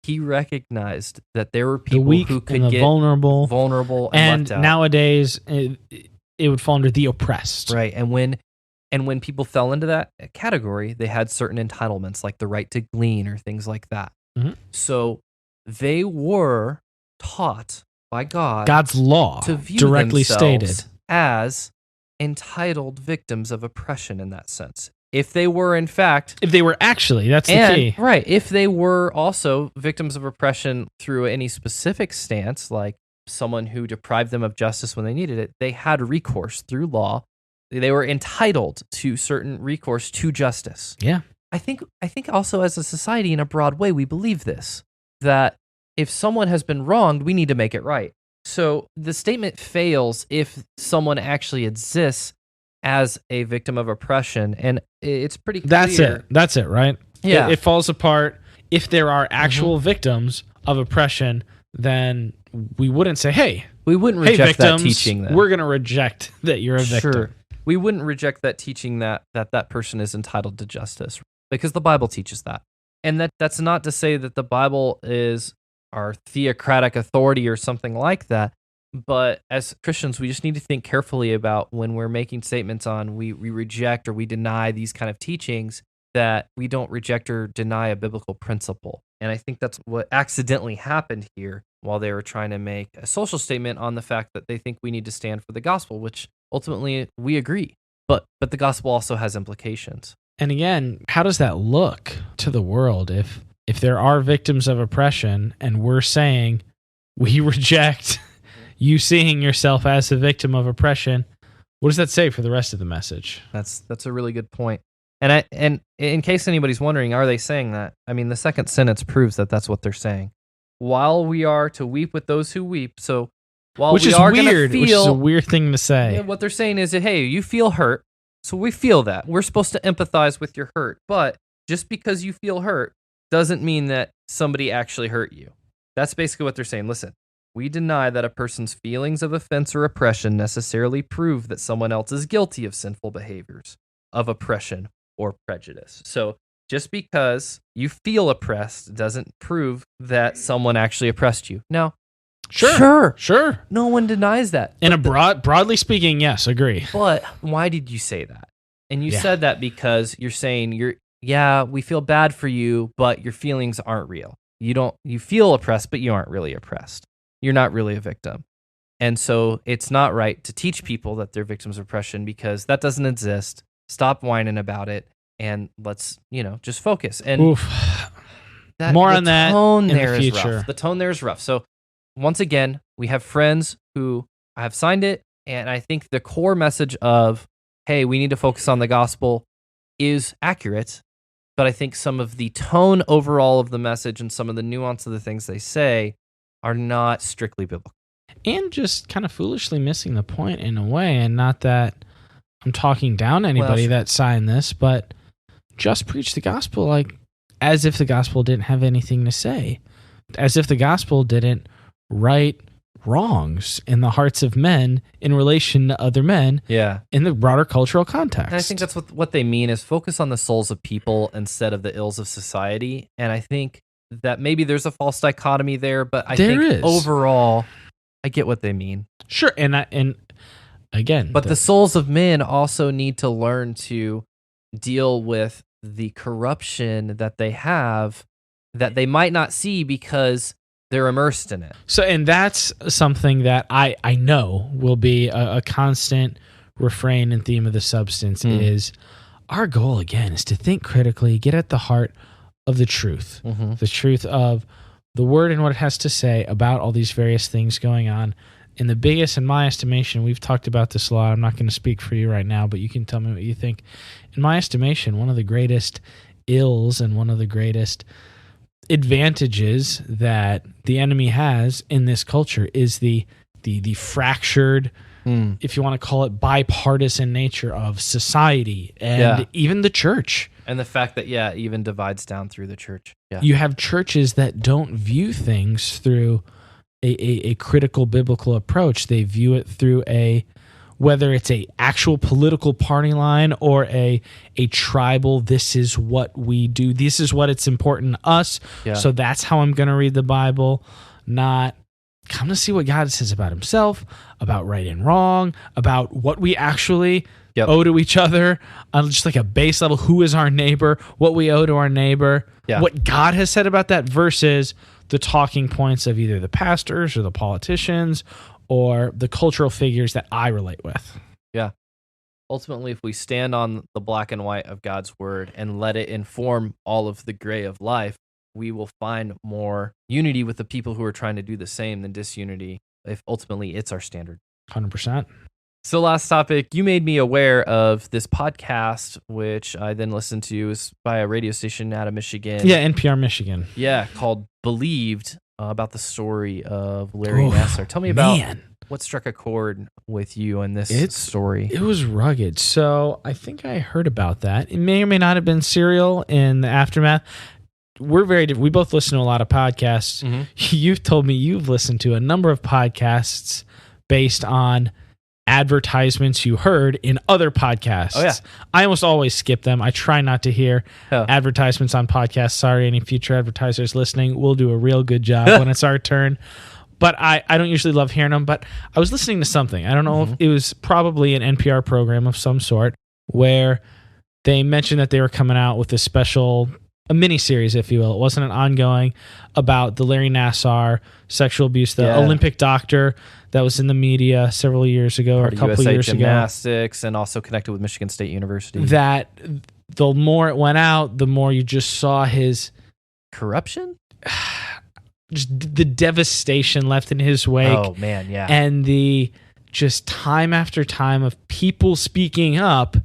he recognized that there were The people weak who and could the get vulnerable and and left out. nowadays it would fall under the oppressed. Right. And when people fell into that category, they had certain entitlements like the right to glean or things like that. Mhm. So they were taught by God's law to view directly themselves stated. as entitled victims of oppression in that sense. If they were, in fact, If they were actually, that's the key. right, if they were also victims of oppression through any specific stance, like someone who deprived them of justice when they needed it, they had recourse through law. They were entitled to certain recourse to justice. Yeah. I think also as a society in a broad way, we believe this, that if someone has been wronged, we need to make it right. So the statement fails if someone actually exists as a victim of oppression, and it's pretty clear. That's it, right? Yeah. It falls apart. If there are actual victims of oppression, then we wouldn't say, hey, We wouldn't hey, reject victims, that teaching then. we're going to reject that you're a victim. Sure. We wouldn't reject that teaching that person is entitled to justice, because the Bible teaches that. And that's not to say that the Bible is our theocratic authority or something like that. But as Christians, we just need to think carefully about when we're making statements on we reject or we deny these kind of teachings, that we don't reject or deny a biblical principle. And I think that's what accidentally happened here while they were trying to make a social statement on the fact that they think we need to stand for the gospel, which ultimately we agree. But the gospel also has implications. And again, how does that look to the world if there are victims of oppression and we're saying we reject you seeing yourself as a victim of oppression? What does that say for the rest of the message? That's a really good point. And in case anybody's wondering, are they saying that? I mean, the second sentence proves that that's what they're saying. While we are to weep with those who weep, so while Which we is are weird, gonna which is a feel, weird thing to say. what they're saying is that, hey, you feel hurt, so we feel that. We're supposed to empathize with your hurt, but just because you feel hurt doesn't mean that somebody actually hurt you. That's basically what they're saying. Listen, we deny that a person's feelings of offense or oppression necessarily prove that someone else is guilty of sinful behaviors of oppression or prejudice. So just because you feel oppressed doesn't prove that someone actually oppressed you. No. Sure. No one denies that. In a broadly speaking, yes, agree. But why did you say that? And you Yeah. said that because you're saying we feel bad for you, but your feelings aren't real. You feel oppressed, but you aren't really oppressed. You're not really a victim. And so it's not right to teach people that they're victims of oppression, because that doesn't exist. Stop whining about it and let's, just focus. And More on that tone in there the is future. rough. The tone there is rough. So once again, we have friends who have signed it, and I think the core message of, hey, we need to focus on the gospel is accurate, but I think some of the tone overall of the message and some of the nuance of the things they say are not strictly biblical. And just kind of foolishly missing the point in a way, and not that I'm talking down anybody that signed this, but just preach the gospel like as if the gospel didn't have anything to say, as if the gospel didn't right wrongs in the hearts of men in relation to other men in the broader cultural context. And I think that's what they mean is focus on the souls of people instead of the ills of society. And I think that maybe there's a false dichotomy there, but I think overall, I get what they mean. Sure, and again, but the souls of men also need to learn to deal with the corruption that they have that they might not see because they're immersed in it. So, and that's something that I know will be a constant refrain and theme of the substance is our goal, again, is to think critically, get at the heart of the truth, the truth of the word and what it has to say about all these various things going on. And the biggest, in my estimation, we've talked about this a lot. I'm not going to speak for you right now, but you can tell me what you think. In my estimation, one of the greatest ills and one of the greatest advantages that the enemy has in this culture is the fractured, if you want to call it, bipartisan nature of society and even the church. And the fact that, even divides down through the church. Yeah. You have churches that don't view things through a critical biblical approach. They view it through whether it's a actual political party line or a tribal, this is what we do, this is what it's important to us, so that's how I'm going to read the Bible, not come to see what God says about himself, about right and wrong, about what we actually owe to each other on just like a base level. Who is our neighbor? What we owe to our neighbor? What God has said about that versus the talking points of either the pastors or the politicians or the cultural figures that I relate with. Yeah. Ultimately, if we stand on the black and white of God's word and let it inform all of the gray of life, we will find more unity with the people who are trying to do the same than disunity, if ultimately it's our standard. 100%. So last topic, you made me aware of this podcast, which I then listened to. Is by a radio station out of Michigan. Yeah, NPR Michigan. Yeah, called Believed, about the story of Larry Nassar. Tell me about what struck a chord with you in this story. It was rugged. So I think I heard about that. It may or may not have been serial in the aftermath. We both listen to a lot of podcasts. Mm-hmm. You've told me you've listened to a number of podcasts based on advertisements you heard in other podcasts. Oh, yeah. I almost always skip them. I try not to hear advertisements on podcasts. Sorry, any future advertisers listening. We'll do a real good job when it's our turn. But I don't usually love hearing them. But I was listening to something. I don't know if it was probably an NPR program of some sort where they mentioned that they were coming out with a mini-series, if you will. It wasn't an ongoing, about the Larry Nassar sexual abuse, the Olympic doctor that was in the media several years ago or a couple USA years Gymnastics, and also connected with Michigan State University. That the more it went out, the more you just saw his corruption, just the devastation left in his wake. Oh man, yeah. And the just time after time of people speaking up,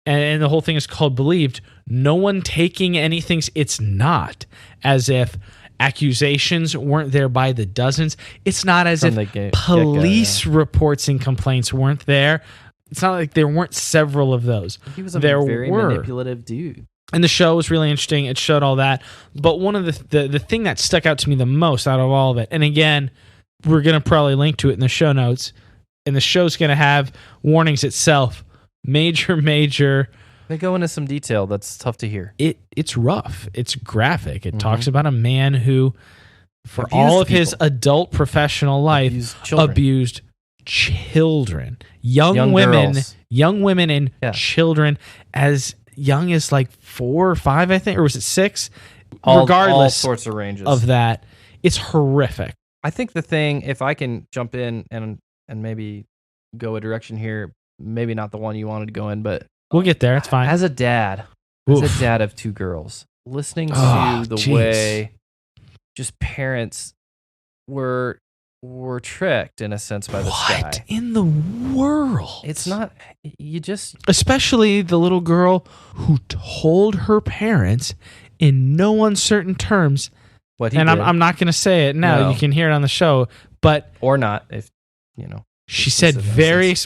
and the whole thing is called Believed. No one taking anything. It's not as if accusations weren't there by the dozens. It's not as if police reports and complaints weren't there. It's not like there weren't several of those. He was a very manipulative dude. And the show was really interesting. It showed all that. But one of the thing that stuck out to me the most out of all of it, and again, we're going to probably link to it in the show notes, and the show's going to have warnings itself. Major. They go into some detail that's tough to hear. It's rough. It's graphic. It talks about a man who, for all of his adult professional life, abused children, young women, and children as young as like 4 or 5, I think, or was it 6? Regardless, all sorts of ranges of that. It's horrific. I think the thing, if I can jump in and maybe go a direction here, maybe not the one you wanted to go in, but we'll get there. It's fine. As a dad of 2 girls, listening to the way just parents were tricked in a sense by this guy. What in the world? It's not, especially the little girl who told her parents in no uncertain terms. What he did. I'm not going to say it now. No. You can hear it on the show, but or not if you know. She said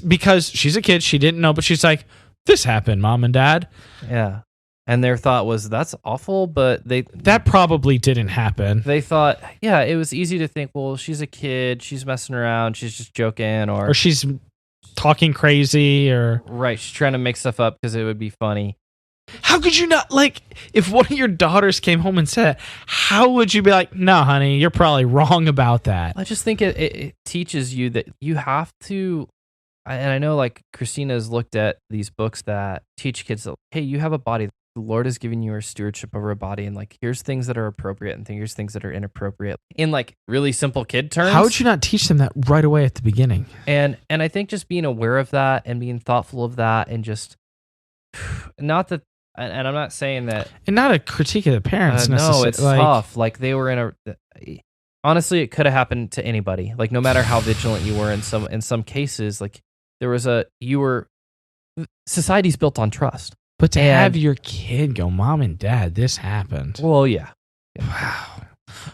because she's a kid, she didn't know, but she's like, this happened, Mom and Dad. Yeah. And their thought was, that's awful, but that probably didn't happen. They thought, yeah, it was easy to think, well, she's a kid, she's messing around, she's just joking, or she's talking crazy, or right, she's trying to make stuff up because it would be funny. How could you not, like, if one of your daughters came home and said, how would you be like, no, honey, you're probably wrong about that? I just think it teaches you that you have to, and I know like Christina's looked at these books that teach kids that, hey, you have a body. The Lord has given you a stewardship over a body, and like, here's things that are appropriate and here's things that are inappropriate in like really simple kid terms. How would you not teach them that right away at the beginning? And I think just being aware of that and being thoughtful of that, and just not that, and I'm not saying that, and not a critique of the parents. No, it's tough. Like they were in honestly, it could have happened to anybody. Like no matter how vigilant you were in some cases, like society's built on trust. But to have your kid go, Mom and Dad, this happened. Well, yeah. Wow.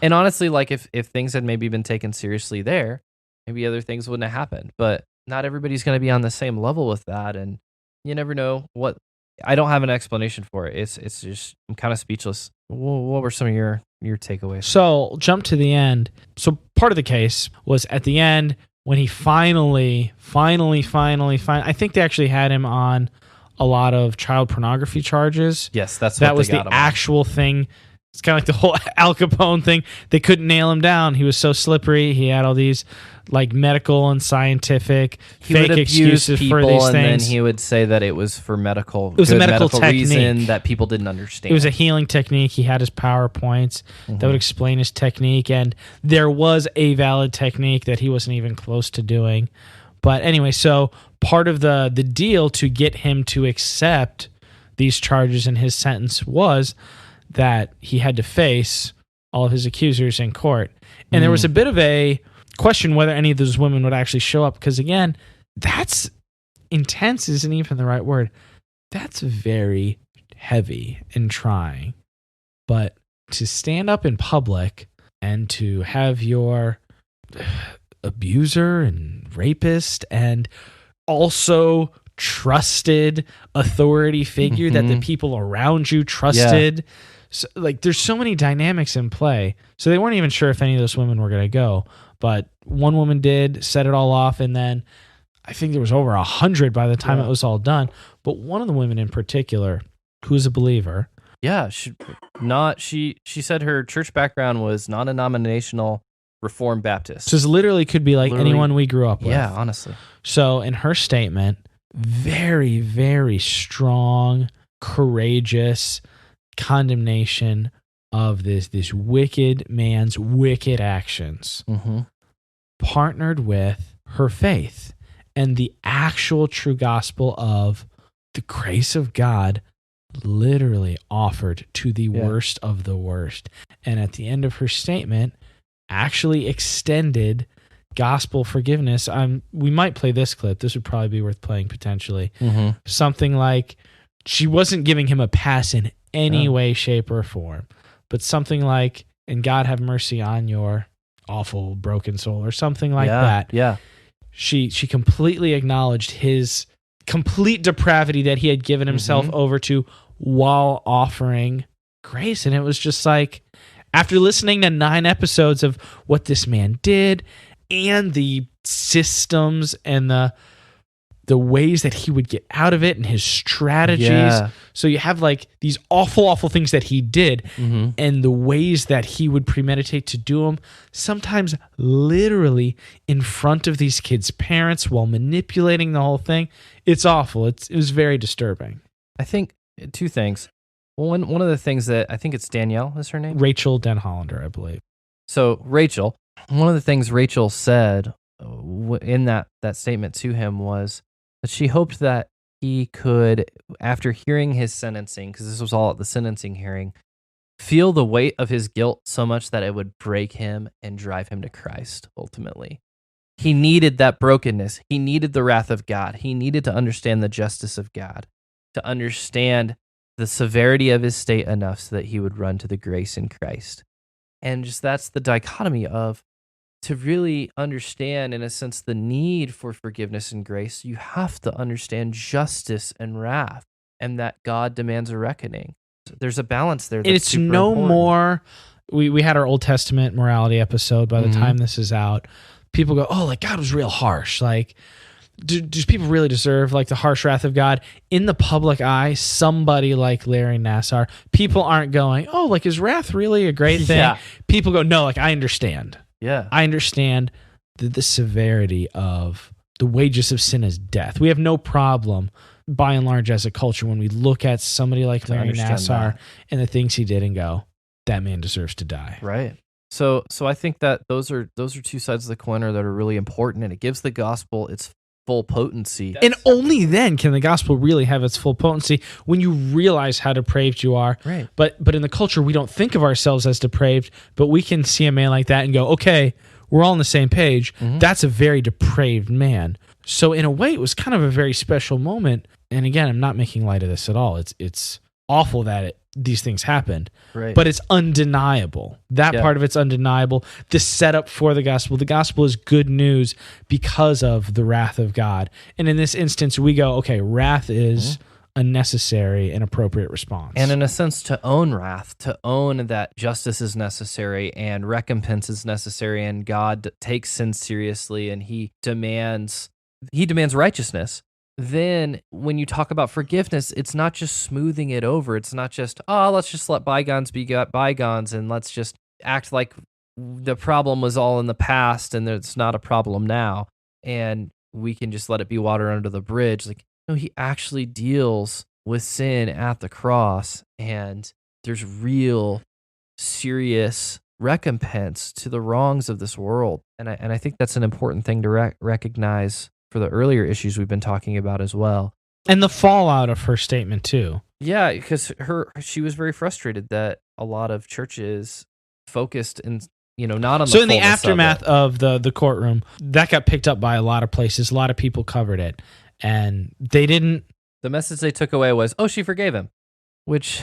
And honestly, like if things had maybe been taken seriously there, maybe other things wouldn't have happened. But not everybody's going to be on the same level with that, and you never know what. I don't have an explanation for it. It's just, I'm kind of speechless. What were some of your takeaways? So jump to the end. So part of the case was at the end, when he finally, I think they actually had him on a lot of child pornography charges. Yes, that's that what was they got the him on. actual thing. It's kind of like the whole Al Capone thing. They couldn't nail him down. He was so slippery. He had all these like medical and scientific fake excuses for these and things. then he would say that it was for medical. It was a medical reason technique that people didn't understand. It was a healing technique. He had his PowerPoints that would explain his technique, and there was a valid technique that he wasn't even close to doing. But anyway, so part of the deal to get him to accept these charges and his sentence was that he had to face all of his accusers in court. And there was a bit of a question whether any of those women would actually show up, because again, that's intense isn't even the right word. That's very heavy and trying. But to stand up in public and to have your abuser and rapist and also trusted authority figure that the people around you trusted. So, like, there's so many dynamics in play. So they weren't even sure if any of those women were going to go. But one woman did, set it all off, and then I think there was over 100 by the time it was all done. But one of the women in particular, who's a believer. Yeah, she said her church background was non-denominational Reformed Baptist. So it literally could be like anyone we grew up with. Yeah, honestly. So in her statement, very, very strong, courageous condemnation of this wicked man's wicked actions, partnered with her faith and the actual true gospel of the grace of God literally offered to the worst of the worst. And at the end of her statement, actually extended gospel forgiveness. We might play this clip. This would probably be worth playing potentially. Something like, she wasn't giving him a pass in any way, shape, or form, but something like, and God have mercy on your awful broken soul, or something like that. Yeah. She completely acknowledged his complete depravity that he had given himself over to while offering grace. And it was just like, after listening to 9 episodes of what this man did and the systems and the ways that he would get out of it and his strategies. Yeah. So you have like these awful things that he did and the ways that he would premeditate to do them, sometimes literally in front of these kids' parents while manipulating the whole thing. It's awful. It was very disturbing. I think 2 things. One of the things that I think it's Danielle is her name? Rachel Den Hollander, I believe. So Rachel, one of the things Rachel said in that statement to him was that she hoped that he could, after hearing his sentencing, because this was all at the sentencing hearing, feel the weight of his guilt so much that it would break him and drive him to Christ, ultimately. He needed that brokenness. He needed the wrath of God. He needed to understand the justice of God, to understand the severity of his state enough so that he would run to the grace in Christ. And just that's the dichotomy of, to really understand, in a sense, the need for forgiveness and grace, you have to understand justice and wrath, and that God demands a reckoning. There's a balance there. That's it's no important. More. We had our Old Testament morality episode. By the time this is out, people go, "Oh, like God was real harsh." Like, do people really deserve like the harsh wrath of God? In the public eye, somebody like Larry Nassar, people aren't going, "Oh, like is wrath really a great thing?" Yeah. People go, "No, like I understand." Yeah, I understand the severity of the wages of sin is death. We have no problem, by and large, as a culture, when we look at somebody like Larry Nassar and the things he did and go, that man deserves to die. Right. So I think that those are 2 sides of the coin that are really important, and it gives the gospel its full potency. And only then can the gospel really have its full potency, when you realize how depraved you are. Right. But in the culture, we don't think of ourselves as depraved, but we can see a man like that and go, okay, we're all on the same page. That's a very depraved man. So in a way, it was kind of a very special moment. And again, I'm not making light of this at all. It's awful that these things happened, right. But it's undeniable. That part of it's undeniable. The setup for the gospel is good news because of the wrath of God. And in this instance, we go, okay, wrath is a necessary and appropriate response. And in a sense, to own wrath, to own that justice is necessary and recompense is necessary, and God takes sin seriously, and He demands righteousness. Then when you talk about forgiveness, it's not just smoothing it over. It's not just, oh, let's just let bygones be bygones and let's just act like the problem was all in the past and it's not a problem now. And we can just let it be water under the bridge. Like, no, He actually deals with sin at the cross, and there's real serious recompense to the wrongs of this world. And I think that's an important thing to recognize for the earlier issues we've been talking about as well. And the fallout of her statement too. Yeah, because she was very frustrated that a lot of churches focused not on so in the aftermath of the courtroom, that got picked up by a lot of places. A lot of people covered it, and they didn't. The message they took away was, "Oh, she forgave him," which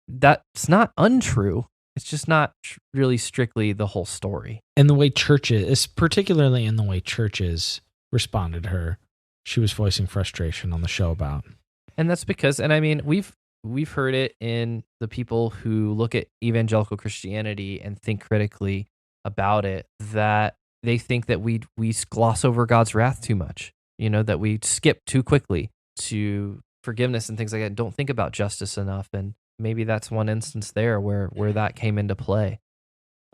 that's not untrue. It's just not really strictly the whole story. And the way churches, particularly in the way churches responded to her, she was voicing frustration on the show about. And that's because, and I mean, we've heard it in the people who look at evangelical Christianity and think critically about it, that they think that we gloss over God's wrath too much, that we skip too quickly to forgiveness and things like that. Don't think about justice enough. And maybe that's one instance there where that came into play.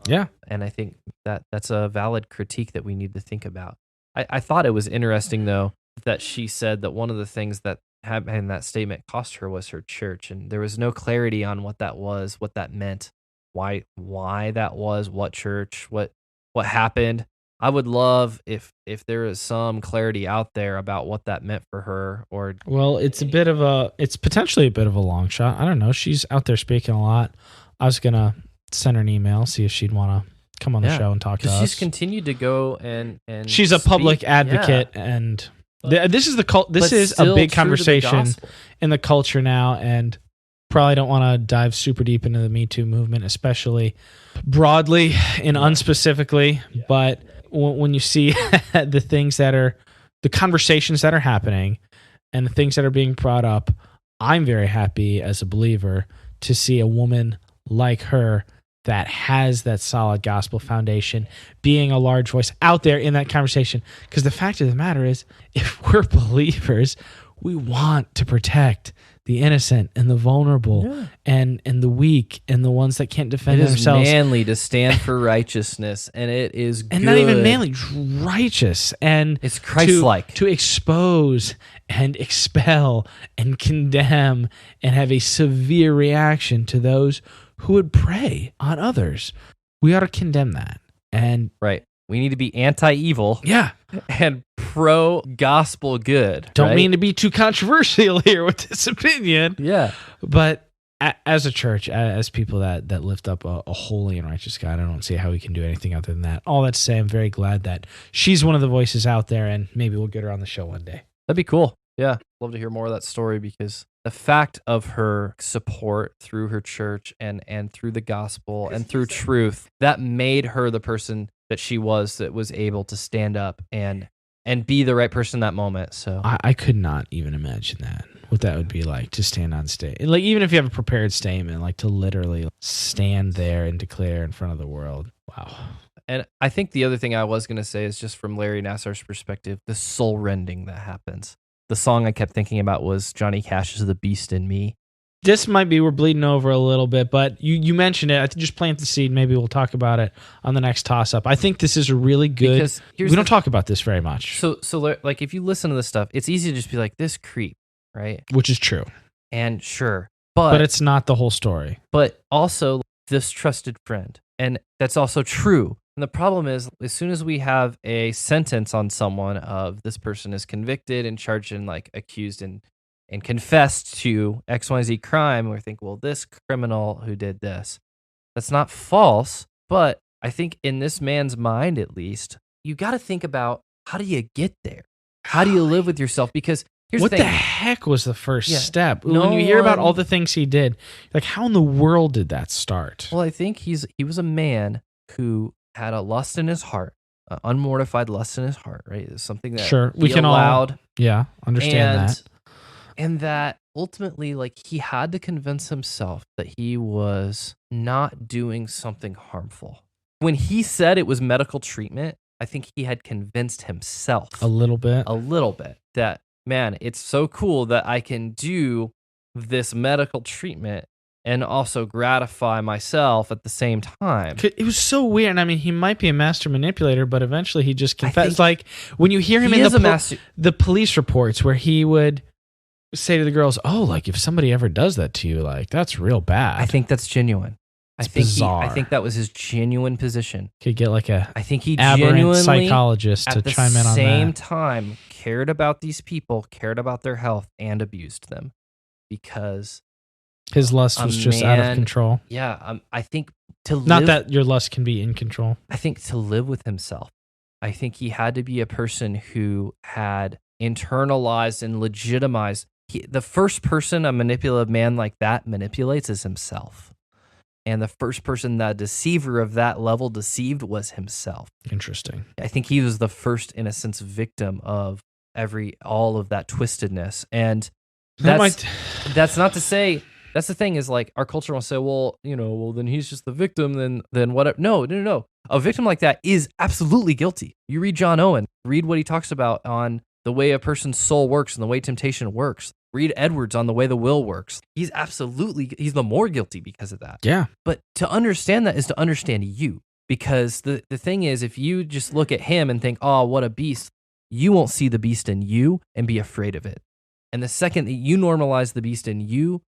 Yeah. And I think that's a valid critique that we need to think about. I thought it was interesting, though, that she said that one of the things that having that statement cost her was her church, and there was no clarity on what that was, what that meant, why that was, what church, what happened. I would love if there is some clarity out there about what that meant for her. Or it's potentially a bit of a long shot. I don't know. She's out there speaking a lot. I was gonna send her an email, see if she'd want to come on the show and talk to us. She's continued to go and she's a public advocate, and this is a big conversation in the culture now, and probably don't want to dive super deep into the Me Too movement, especially broadly and unspecifically. Yeah. But when you see the conversations that are happening and the things that are being brought up, I'm very happy as a believer to see a woman like her that has that solid gospel foundation being a large voice out there in that conversation. Because the fact of the matter is, if we're believers, we want to protect the innocent and the vulnerable and the weak and the ones that can't defend themselves. It is manly to stand for righteousness, and it is good. And not even manly, righteous. And it's Christ-like. To expose and expel and condemn and have a severe reaction to those who would prey on others. We ought to condemn that. And right. We need to be anti-evil. Yeah. And pro-gospel good. Don't mean to be too controversial here with this opinion. Yeah. But as a church, as people that lift up a holy and righteous God, I don't see how we can do anything other than that. All that to say, I'm very glad that she's one of the voices out there, and maybe we'll get her on the show one day. That'd be cool. Yeah. Love to hear more of that story, because the fact of her support through her church and through the gospel and through truth, that made her the person that she was, that was able to stand up and be the right person in that moment. So I could not even imagine what that would be like to stand on stage. Like, even if you have a prepared statement, like to literally stand there and declare in front of the world. Wow. And I think the other thing I was going to say is, just from Larry Nassar's perspective, the soul rending that happens. The song I kept thinking about was Johnny Cash's "The Beast in Me." This might be, we're bleeding over a little bit, but you mentioned it. I just plant the seed. Maybe we'll talk about it on the next toss-up. I think this is a really good... Because we don't talk about this very much. So like, if you listen to this stuff, it's easy to just be like, this creep, right? Which is true. And sure. But it's not the whole story. But also, this trusted friend. And that's also true. And the problem is, as soon as we have a sentence on someone of this person is convicted and charged and like accused and confessed to XYZ crime, we think, well, this criminal who did this, that's not false. But I think in this man's mind, at least, you got to think about, how do you get there? How do you live with yourself? Because here's what the thing. The heck was the first step? When you hear about all the things he did, like, how in the world did that start? Well, I think he was a man who had a lust in his heart, unmortified lust in his heart, right? It's something that we can allowed. Understand that. And that ultimately, like, he had to convince himself that he was not doing something harmful. When he said it was medical treatment, I think he had convinced himself A little bit. that, man, it's so cool that I can do this medical treatment and also gratify myself at the same time. It was so weird. And I mean, he might be a master manipulator, but eventually he just confessed. Like, when you hear him in the police reports where he would say to the girls, oh, like, if somebody ever does that to you, like, that's real bad. I think that's genuine. It's bizarre. I think that was his genuine position. Could get like I think he aberrant genuinely, psychologist to chime in on that. at the same time, cared about these people, cared about their health, and abused them because his lust was just out of control. Yeah, I think to live, not that your lust can be in control. I think to live with himself, I think he had to be a person who had internalized and legitimized. The first person a manipulative man like that manipulates is himself. And the first person that deceiver of that level deceived was himself. Interesting. I think he was the first, in a sense, victim of all of that twistedness. And that's not to say, that's the thing is, like, our culture will say, well, then he's just the victim, then whatever. No. A victim like that is absolutely guilty. You read John Owen, read what he talks about on the way a person's soul works and the way temptation works. Read Edwards on the way the will works. He's the more guilty because of that. Yeah. But to understand that is to understand you. Because the thing is, if you just look at him and think, oh, what a beast, you won't see the beast in you and be afraid of it. And the second that you normalize the beast in you,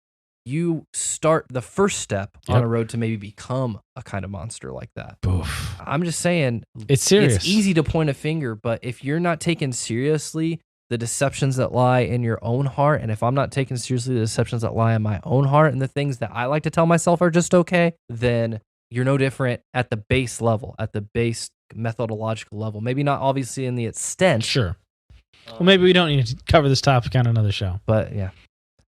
you start the first step on a road to maybe become a kind of monster like that. Oof. I'm just saying, it's serious. It's easy to point a finger, but if you're not taken seriously the deceptions that lie in your own heart, and if I'm not taking seriously the deceptions that lie in my own heart and the things that I like to tell myself are just okay, then you're no different at the base level, at the base methodological level. Maybe not obviously in the extent. Sure. Well, maybe we don't need to cover this topic on another show. But yeah,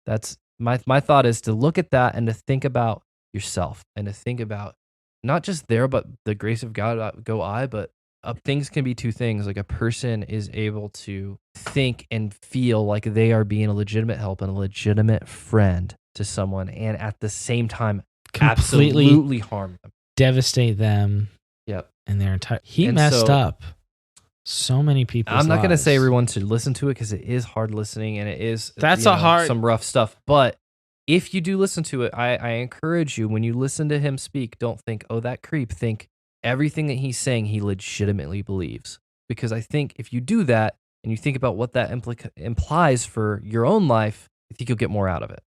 that's my thought is to look at that and to think about yourself and to think about not just there, but the grace of God go I, but things can be two things. Like, a person is able to think and feel like they are being a legitimate help and a legitimate friend to someone, and at the same time, completely absolutely harm them, devastate them. Yep. And their entire messed up so many people. I'm not going to say everyone should listen to it because it is hard listening and it is some rough stuff. But if you do listen to it, I encourage you, when you listen to him speak, don't think, oh, that creep. Think everything that he's saying he legitimately believes. Because I think if you do that and you think about what that implies for your own life, I think you'll get more out of it.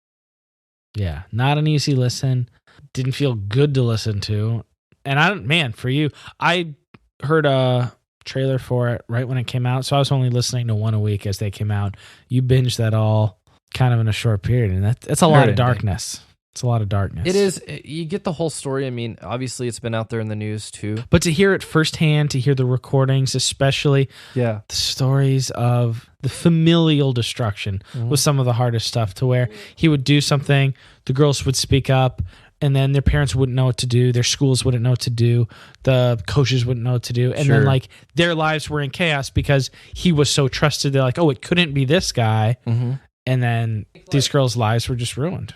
Yeah, not an easy listen. Didn't feel good to listen to. And for you, I heard a trailer for it right when it came out, so I was only listening to one a week as they came out. You binged that all kind of in a short period, and that's a lot of darkness. It's a lot of darkness. It is. You get the whole story. I mean, obviously, it's been out there in the news too. But to hear it firsthand, to hear the recordings, especially the stories of the familial destruction was some of the hardest stuff, to where he would do something, the girls would speak up, and then their parents wouldn't know what to do, their schools wouldn't know what to do, the coaches wouldn't know what to do, and then, like, their lives were in chaos because he was so trusted. They're like, oh, it couldn't be this guy. Mm-hmm. And then these girls' lives were just ruined.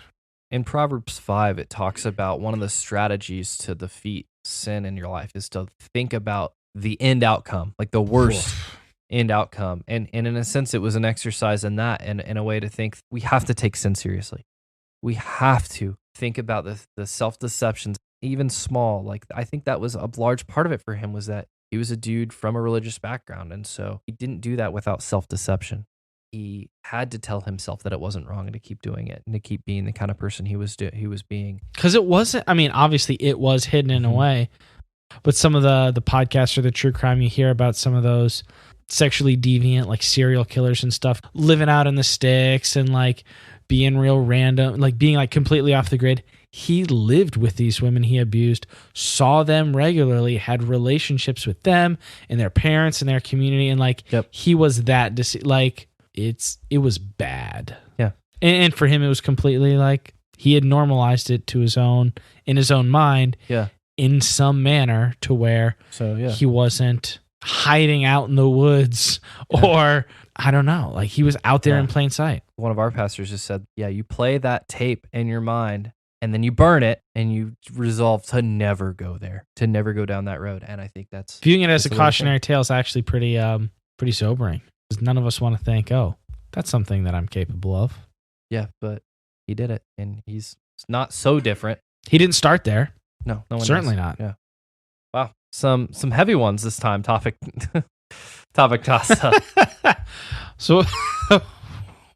In Proverbs 5, it talks about one of the strategies to defeat sin in your life is to think about the end outcome, like the worst end outcome. And in a sense, it was an exercise in that, and in a way to think we have to take sin seriously. We have to think about the self-deceptions, even small. Like, I think that was a large part of it for him, was that he was a dude from a religious background. And so he didn't do that without self-deception. He had to tell himself that it wasn't wrong and to keep doing it and to keep being the kind of person he was being. Because it wasn't, I mean, obviously it was hidden in a way, but some of the podcasts or the true crime, you hear about some of those sexually deviant, like serial killers and stuff, living out in the sticks and like being real random, like being like completely off the grid. He lived with these women he abused, saw them regularly, had relationships with them and their parents and their community. And like, he was that, like, it was bad. Yeah. And for him, it was completely like he had normalized it to in his own mind. Yeah. In some manner, to where he wasn't hiding out in the woods or I don't know. Like he was out there in plain sight. One of our pastors just said, yeah, you play that tape in your mind and then you burn it and you resolve to never go there, to never go down that road. And I think that's viewing it as a cautionary tale is actually pretty sobering. Because none of us want to think, oh, that's something that I'm capable of. Yeah, but he did it, and he's not so different. He didn't start there. No one certainly does. not. Yeah. Wow, some heavy ones this time. Topic toss up. So,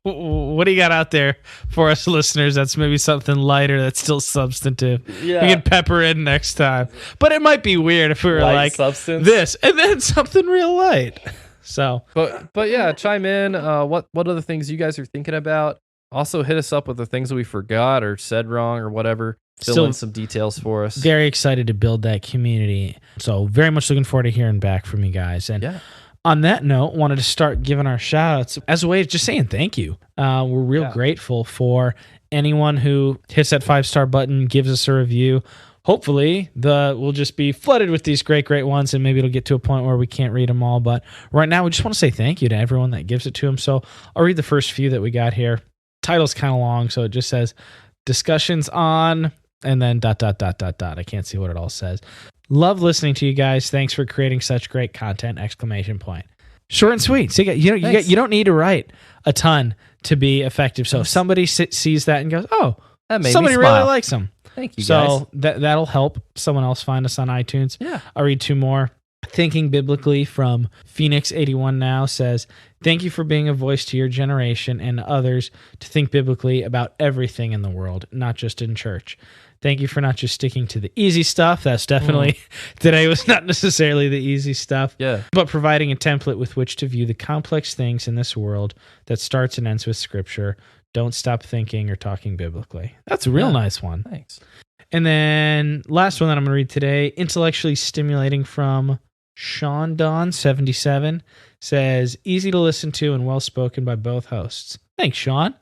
what do you got out there for us listeners? That's maybe something lighter. That's still substantive. Yeah, we can pepper in next time. But it might be weird if we were light like substance. This and then something real light. So, but yeah, chime in. What other things you guys are thinking about? Also, hit us up with the things that we forgot or said wrong or whatever. Fill in some details for us. Very excited to build that community. So, very much looking forward to hearing back from you guys. And on that note, wanted to start giving our shout outs as a way of just saying thank you. We're real grateful for anyone who hits that 5-star button, gives us a review. Hopefully, we'll just be flooded with these great ones, and maybe it'll get to a point where we can't read them all. But right now, we just want to say thank you to everyone that gives it to them. So I'll read the first few that we got here. Title's kind of long, so it just says discussions on, and then ... I can't see what it all says. Love listening to you guys. Thanks for creating such great content! ! Short and sweet. So you don't need to write a ton to be effective. So if somebody sees that and goes, "Oh, that made somebody me smile. really likes them." Thank you, guys. So that'll help someone else find us on iTunes. Yeah. I'll read 2 more. Thinking Biblically from Phoenix81 Now says, thank you for being a voice to your generation and others to think biblically about everything in the world, not just in church. Thank you for not just sticking to the easy stuff. That's definitely, today was not necessarily the easy stuff. Yeah. But providing a template with which to view the complex things in this world that starts and ends with Scripture. Don't stop thinking or talking biblically. That's a real nice one. Thanks. And then last one that I'm going to read today, intellectually stimulating from Sean Don 77 says, easy to listen to and well spoken by both hosts. Thanks, Sean.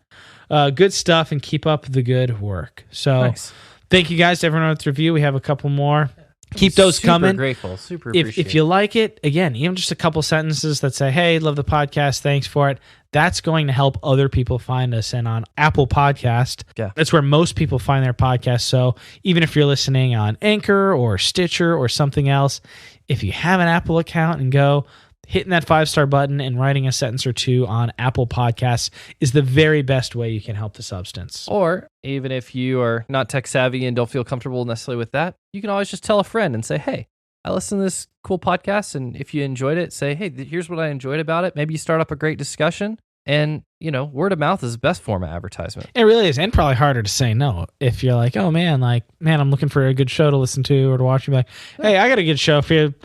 Good stuff and keep up the good work. So thank you guys to everyone with the review. We have a couple more. Keep those coming. Super grateful. Super appreciative. If you like it, again, even just a couple sentences that say, hey, love the podcast, thanks for it. That's going to help other people find us. And on Apple Podcast, that's where most people find their podcast. So even if you're listening on Anchor or Stitcher or something else, if you have an Apple account and go, hitting that 5-star button and writing a sentence or 2 on Apple Podcasts is the very best way you can help the Substance. Or even if you are not tech savvy and don't feel comfortable necessarily with that, you can always just tell a friend and say, hey, I listened to this cool podcast, and if you enjoyed it, say, hey, here's what I enjoyed about it. Maybe you start up a great discussion, and, word of mouth is the best form of advertisement. It really is, and probably harder to say no if you're like, oh, man, I'm looking for a good show to listen to or to watch. You're like, hey, I got a good show for you.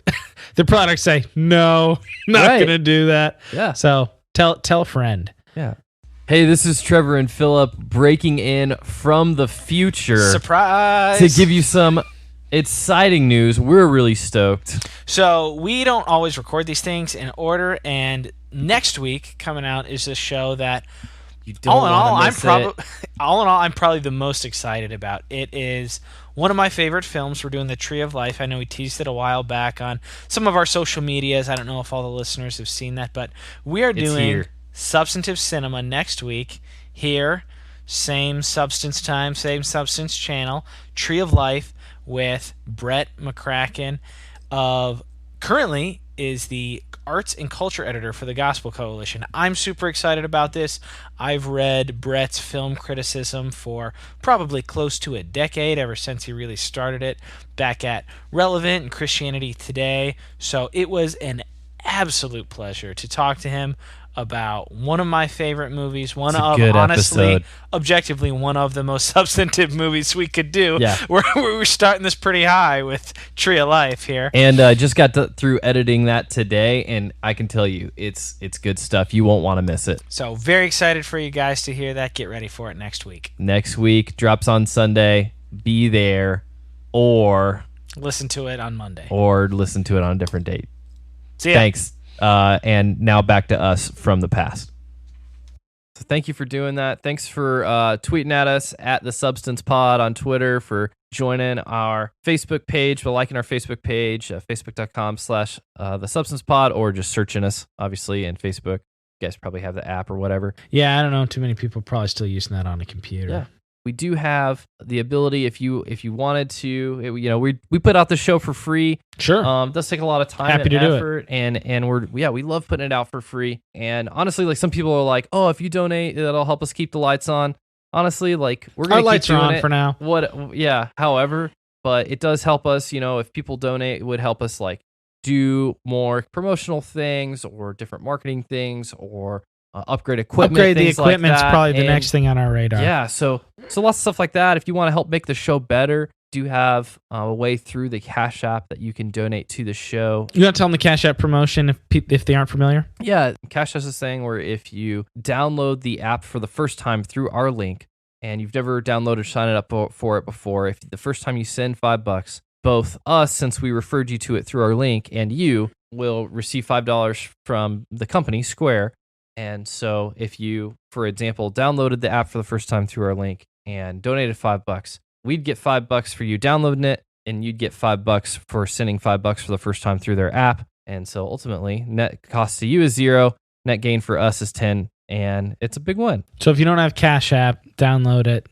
The product say, no, not going to do that. Yeah. So tell a friend. Yeah. Hey, this is Trevor and Philip breaking in from the future. Surprise! To give you some exciting news. We're really stoked. So we don't always record these things in order, and next week coming out is a show that all in all, I'm probably the most excited about. It is one of my favorite films. We're doing The Tree of Life. I know we teased it a while back on some of our social medias. I don't know if all the listeners have seen that, but we are doing Substantive Cinema next week here. Same Substance time, same Substance channel. Tree of Life with Brett McCracken currently is the arts and culture editor for the Gospel Coalition. I'm super excited about this. I've read Brett's film criticism for probably close to a decade, ever since he really started it back at Relevant and Christianity Today. So it was an absolute pleasure to talk to him about one of my favorite movies, objectively one of the most substantive movies we could do. Yeah. We're starting this pretty high with Tree of Life here. And just got through editing that today, and I can tell you, it's good stuff. You won't want to miss it. So very excited for you guys to hear that. Get ready for it next week. Next week, drops on Sunday. Be there, or listen to it on Monday. Or listen to it on a different date. See ya. Thanks. And now back to us from the past. So thank you for doing that. Thanks for tweeting at us at The Substance Pod on Twitter, for joining our Facebook page, for liking our Facebook page, facebook.com/The Substance Pod, or just searching us, obviously, in Facebook. You guys probably have the app or whatever. Yeah, I don't know. Too many people probably still using that on a computer. Yeah. We do have the ability if you wanted to, we put out the show for free. Sure. It does take a lot of time Happy and to do effort, and we love putting it out for free. And honestly, like some people are like, oh, if you donate, that'll help us keep the lights on. Honestly, like we're gonna Our keep lights are doing on it. for now. However, but it does help us. If people donate, it would help us like do more promotional things or different marketing things or upgrade equipment. Upgrade the things like equipment's that. probably the And next thing on our radar. yeah, so lots of stuff like that. If you want to help make the show better, do have a way through the Cash App that you can donate to the show. You want to tell them the Cash App promotion if they aren't familiar? Yeah, Cash has this thing where if you download the app for the first time through our link and you've never downloaded or signed up for it before, if the first time you send $5, both us, since we referred you to it through our link, and you will receive $5 from the company, Square. And so if you, for example, downloaded the app for the first time through our link and donated $5, we'd get $5 for you downloading it, and you'd get $5 for sending $5 for the first time through their app. And so ultimately, net cost to you is 0, net gain for us is 10, and it's a big win. So if you don't have Cash App, download it.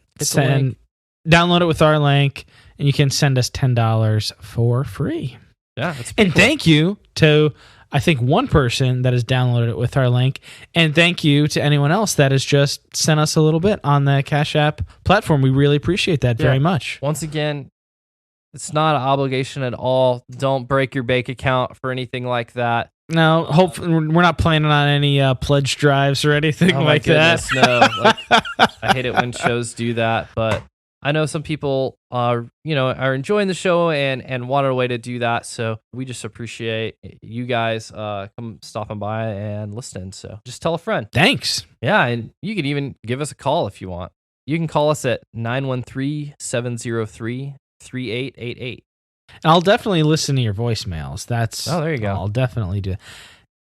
Download it with our link, and you can send us $10 for free. Yeah, that's and cool. Thank you to, I think, one person that has downloaded it with our link. And thank you to anyone else that has just sent us a little bit on the Cash App platform. We really appreciate that very much. Once again, it's not an obligation at all. Don't break your bank account for anything like that. No, hopefully we're not planning on any pledge drives or anything like that. No, I hate it when shows do that, but I know some people are enjoying the show and want a way to do that. So we just appreciate you guys come stopping by and listening. So just tell a friend. Thanks. Yeah, and you can even give us a call if you want. You can call us at 913-703-3888. I'll definitely listen to your voicemails. There you go. I'll definitely do.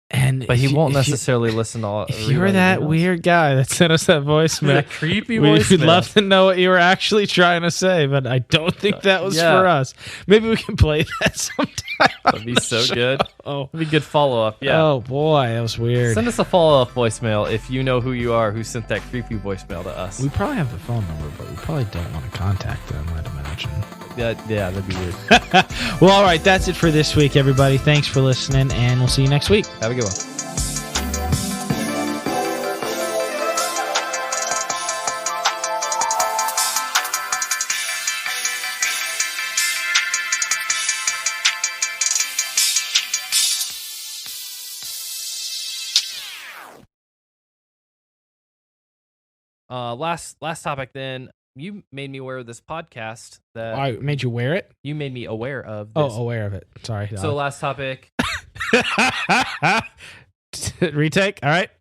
But he won't necessarily listen to all. If you were that weird guy that sent us that voicemail, creepy voicemail, we'd love to know what you were actually trying to say. But I don't think that was for us. Maybe we can play that sometime. That'd be so good. Oh, that'd be good follow up. Yeah. Oh boy, that was weird. Send us a follow up voicemail if you know who you are who sent that creepy voicemail to us. We probably have the phone number, but we probably don't want to contact them. I'd imagine. Yeah, that'd be weird. Well, all right, that's it for this week, everybody. Thanks for listening, and we'll see you next week. Have a good one. Last topic then. You made me aware of this podcast that I made you wear it. You made me aware of this. Oh, aware of it. Sorry. So last topic. Retake. All right.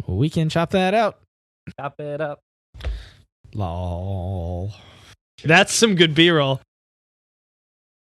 We can chop that out. Chop it up. Lol. That's some good B-roll.